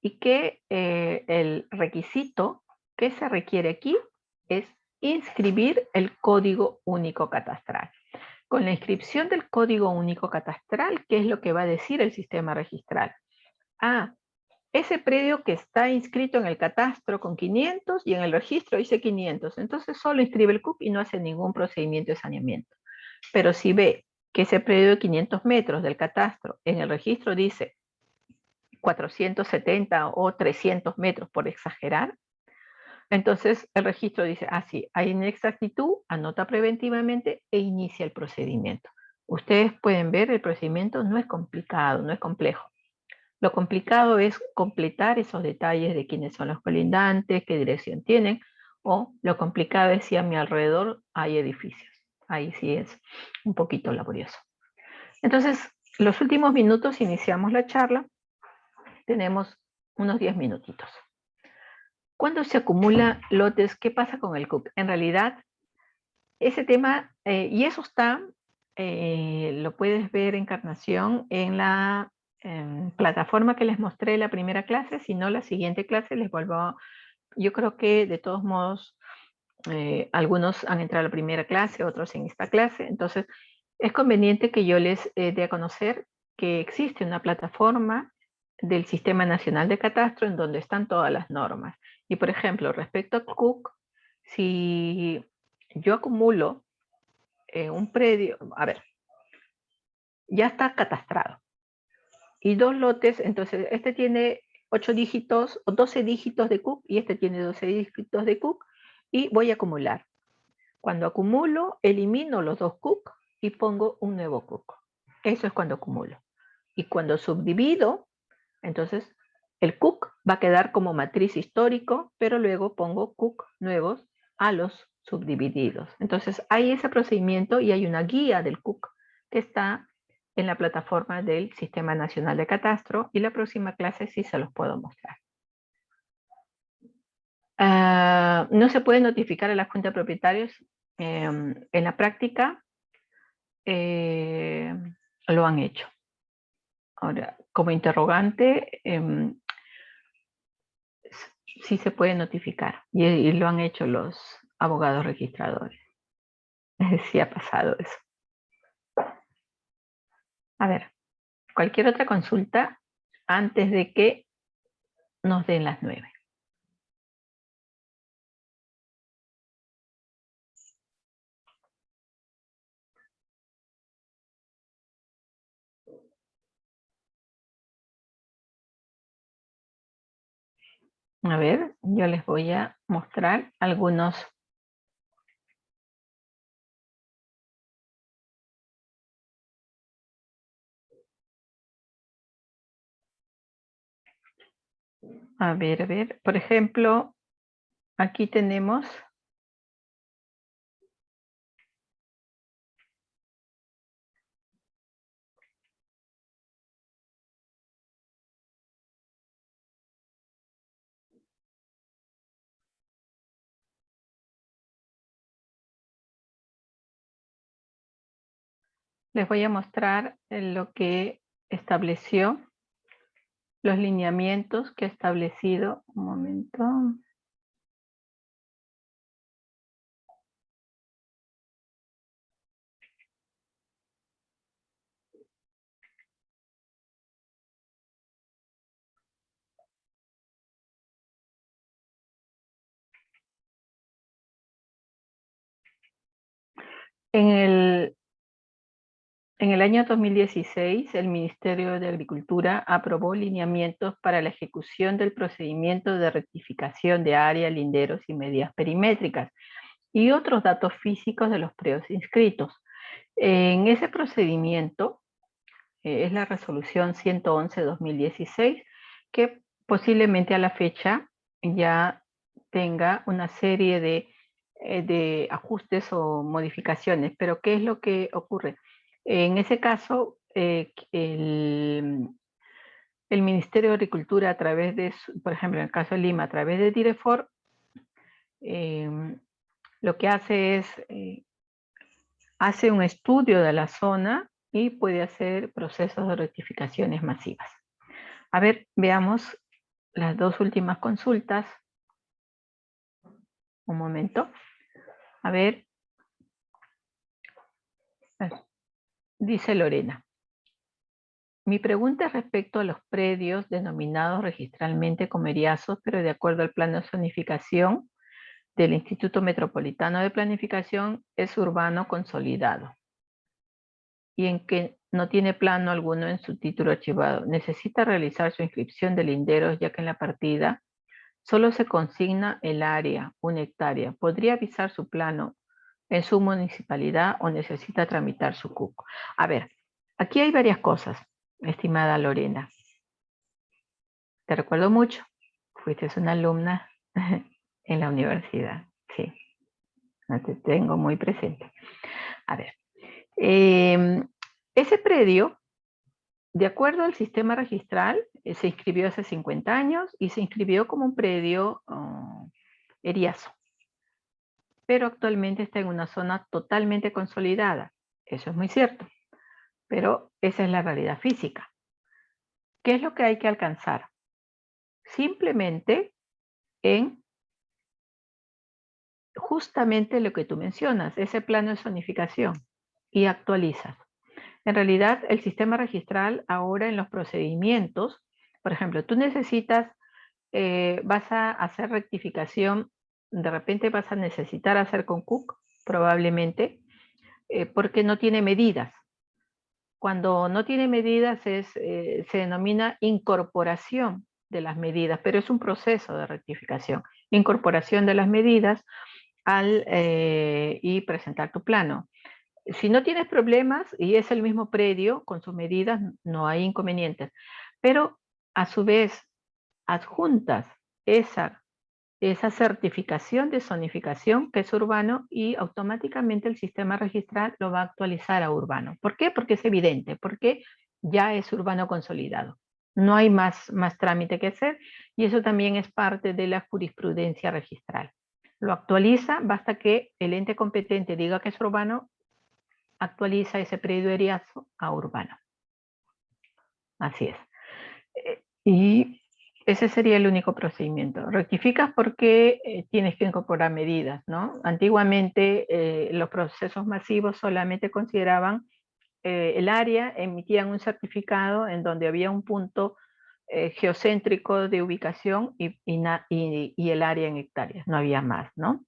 y que el requisito que se requiere aquí es inscribir el código único catastral. Con la inscripción del código único catastral, ¿qué es lo que va a decir el sistema registral? Ah, ese predio que está inscrito en el catastro con 500 y en el registro dice 500, entonces solo inscribe el CUP y no hace ningún procedimiento de saneamiento. Pero si ve que ese predio de 500 metros del catastro en el registro dice 470 o 300 metros por exagerar, entonces el registro dice, ah, sí, hay inexactitud, anota preventivamente e inicia el procedimiento. Ustedes pueden ver, el procedimiento no es complicado, no es complejo. Lo complicado es completar esos detalles de quiénes son los colindantes, qué dirección tienen, o lo complicado es si a mi alrededor hay edificios. Ahí sí es un poquito laborioso. Entonces, los últimos minutos iniciamos la charla. Tenemos unos 10 minutitos. Cuando se acumula lotes, ¿qué pasa con el CUC? En realidad, ese tema, y eso está, lo puedes ver Encarnación en la plataforma que les mostré la primera clase, si no la siguiente clase les vuelvo a, yo creo que de todos modos algunos han entrado a la primera clase, otros en esta clase, entonces es conveniente que yo les dé a conocer que existe una plataforma del Sistema Nacional de Catastro en donde están todas las normas. Y por ejemplo, respecto a CUC, si yo acumulo un predio, a ver, ya está catastrado. Y dos lotes, entonces este tiene 8 dígitos o 12 dígitos de CUC y este tiene 12 dígitos de CUC y voy a acumular. Cuando acumulo, elimino los dos CUC y pongo un nuevo CUC. Eso es cuando acumulo. Y cuando subdivido, entonces el CUC va a quedar como matriz histórico, pero luego pongo CUC nuevos a los subdivididos. Entonces hay ese procedimiento y hay una guía del CUC que está en la plataforma del Sistema Nacional de Catastro y la próxima clase sí se los puedo mostrar. No se puede notificar a la Junta de Propietarios. En la práctica lo han hecho. Ahora, como interrogante, sí se puede notificar y lo han hecho los abogados registradores. Sí ha pasado eso. A ver, cualquier otra consulta antes de que nos den las 9. A ver, yo les voy a mostrar algunos. A ver. Por ejemplo, aquí tenemos les voy a mostrar lo que estableció, los lineamientos que ha establecido. Un momento. En el año 2016, el Ministerio de Agricultura aprobó lineamientos para la ejecución del procedimiento de rectificación de área, linderos y medidas perimétricas y otros datos físicos de los predios inscritos. En ese procedimiento es la resolución 111-2016, que posiblemente a la fecha ya tenga una serie de ajustes o modificaciones. Pero ¿qué es lo que ocurre? En ese caso, el Ministerio de Agricultura a través de, por ejemplo, en el caso de Lima, a través de DIREFOR, lo que hace es, hace un estudio de la zona y puede hacer procesos de rectificaciones masivas. A ver, veamos las dos últimas consultas. Un momento. A ver. Dice Lorena. Mi pregunta es respecto a los predios denominados registralmente como eriazos, pero de acuerdo al plan de zonificación del Instituto Metropolitano de Planificación, es urbano consolidado y en que no tiene plano alguno en su título archivado. Necesita realizar su inscripción de linderos, ya que en la partida solo se consigna el área, 1 hectárea. ¿Podría avisar su plano en su municipalidad o necesita tramitar su CUC? A ver, aquí hay varias cosas, estimada Lorena. Te recuerdo mucho, fuiste una alumna en la universidad, sí, no te tengo muy presente. A ver, ese predio, de acuerdo al sistema registral, se inscribió hace 50 años y se inscribió como un predio eriazo, pero actualmente está en una zona totalmente consolidada. Eso es muy cierto, pero esa es la realidad física. ¿Qué es lo que hay que alcanzar? Simplemente en justamente lo que tú mencionas, ese plano de zonificación, y actualizas. En realidad, el sistema registral ahora en los procedimientos, por ejemplo, tú necesitas, vas a hacer rectificación, de repente vas a necesitar hacer con CUC, probablemente, porque no tiene medidas. Cuando no tiene medidas se denomina incorporación de las medidas, pero es un proceso de rectificación. Incorporación de las medidas y presentar tu plano. Si no tienes problemas y es el mismo predio con sus medidas, no hay inconvenientes. Pero a su vez, adjuntas esa certificación de zonificación que es urbano y automáticamente el sistema registral lo va a actualizar a urbano. ¿Por qué? Porque es evidente, porque ya es urbano consolidado. No hay más trámite que hacer y eso también es parte de la jurisprudencia registral. Lo actualiza, basta que el ente competente diga que es urbano, actualiza ese predio eriazo a urbano. Así es. Y ese sería el único procedimiento. Rectificas porque tienes que incorporar medidas, ¿no? Antiguamente los procesos masivos solamente consideraban el área, emitían un certificado en donde había un punto geocéntrico de ubicación y el área en hectáreas, no había más, ¿no?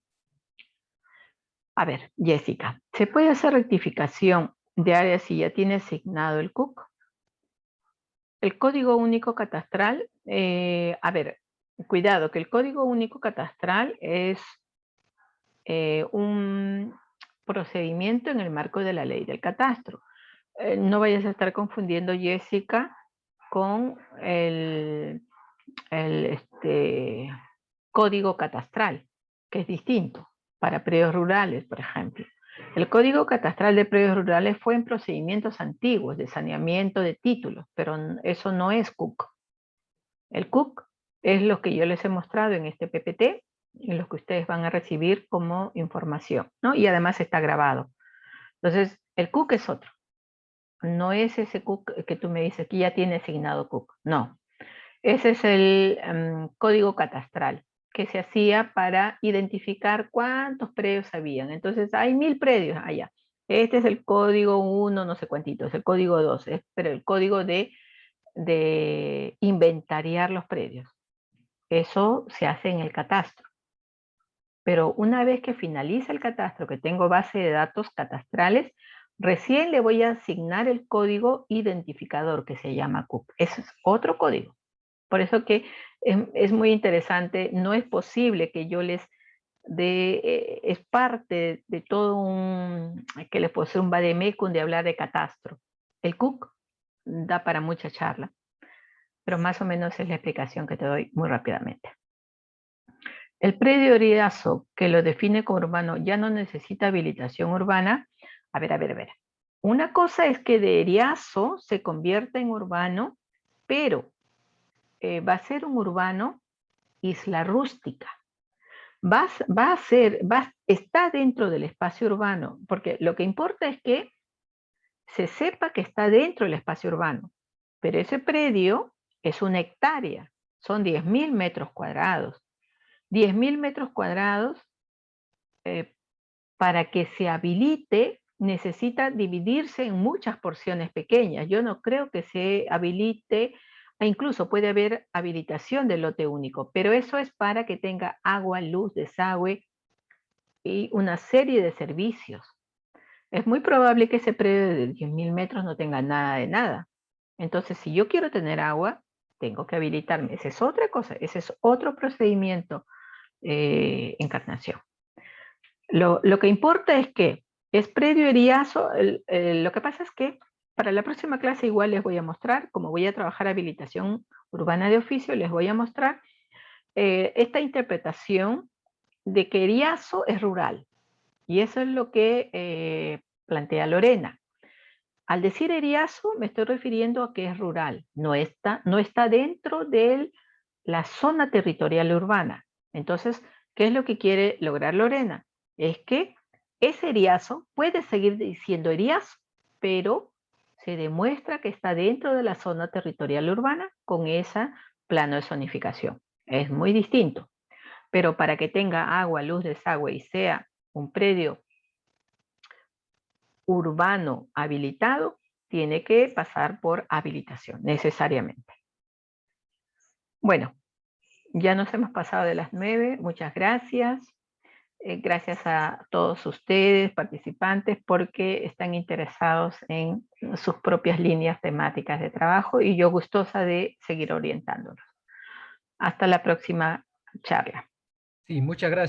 A ver, Jessica, ¿se puede hacer rectificación de área si ya tiene asignado el CUC? El código único catastral, a ver, cuidado, que el código único catastral es un procedimiento en el marco de la ley del catastro. No vayas a estar confundiendo, Jessica, con el código catastral, que es distinto para predios rurales, por ejemplo. El Código Catastral de Predios Rurales fue en procedimientos antiguos de saneamiento de títulos, pero eso no es CUC. El CUC es lo que yo les he mostrado en este PPT y lo que ustedes van a recibir como información, ¿no? Y además está grabado. Entonces, el CUC es otro. No es ese CUC que tú me dices que ya tiene asignado CUC. No. Ese es el código catastral que se hacía para identificar cuántos predios habían. Entonces, hay 1000 predios allá. Este es el código 1, no sé cuántito, es el código 2, pero el código de inventariar los predios. Eso se hace en el catastro. Pero una vez que finalice el catastro, que tengo base de datos catastrales, recién le voy a asignar el código identificador que se llama CUP. Ese es otro código. Por eso que es muy interesante. No es posible que yo les dé, es parte de todo que les puedo hacer un vademecum de hablar de catastro. El CUP da para mucha charla, pero más o menos es la explicación que te doy muy rápidamente. El predio Oriazo, que lo define como urbano, ya no necesita habilitación urbana. A ver. Una cosa es que de Eriazo se convierta en urbano, pero va a ser un urbano isla rústica. Está dentro del espacio urbano, porque lo que importa es que se sepa que está dentro del espacio urbano, pero ese predio es 1 hectárea, son 10.000 metros cuadrados. 10.000 metros cuadrados, para que se habilite, necesita dividirse en muchas porciones pequeñas. Yo no creo que se habilite, e incluso puede haber habilitación del lote único, pero eso es para que tenga agua, luz, desagüe y una serie de servicios. Es muy probable que ese predio de 10.000 metros no tenga nada de nada. Entonces, si yo quiero tener agua, tengo que habilitarme. Esa es otra cosa, ese es otro procedimiento, Encarnación. Lo que importa es que es predio Eriazo. Lo que pasa es que para la próxima clase igual les voy a mostrar, como voy a trabajar habilitación urbana de oficio, les voy a mostrar esta interpretación de que Eriazo es rural. Y eso es lo que plantea Lorena. Al decir Eriazo me estoy refiriendo a que es rural, no está dentro de la zona territorial urbana. Entonces, ¿qué es lo que quiere lograr Lorena? Es que ese Eriazo puede seguir diciendo Eriazo, pero se demuestra que está dentro de la zona territorial urbana con ese plano de zonificación. Es muy distinto, pero para que tenga agua, luz, desagüe y sea un predio urbano habilitado, tiene que pasar por habilitación, necesariamente. Bueno, ya nos hemos pasado de las 9. Muchas gracias. Gracias a todos ustedes, participantes, porque están interesados en sus propias líneas temáticas de trabajo y yo gustosa de seguir orientándolos. Hasta la próxima charla. Sí, muchas gracias.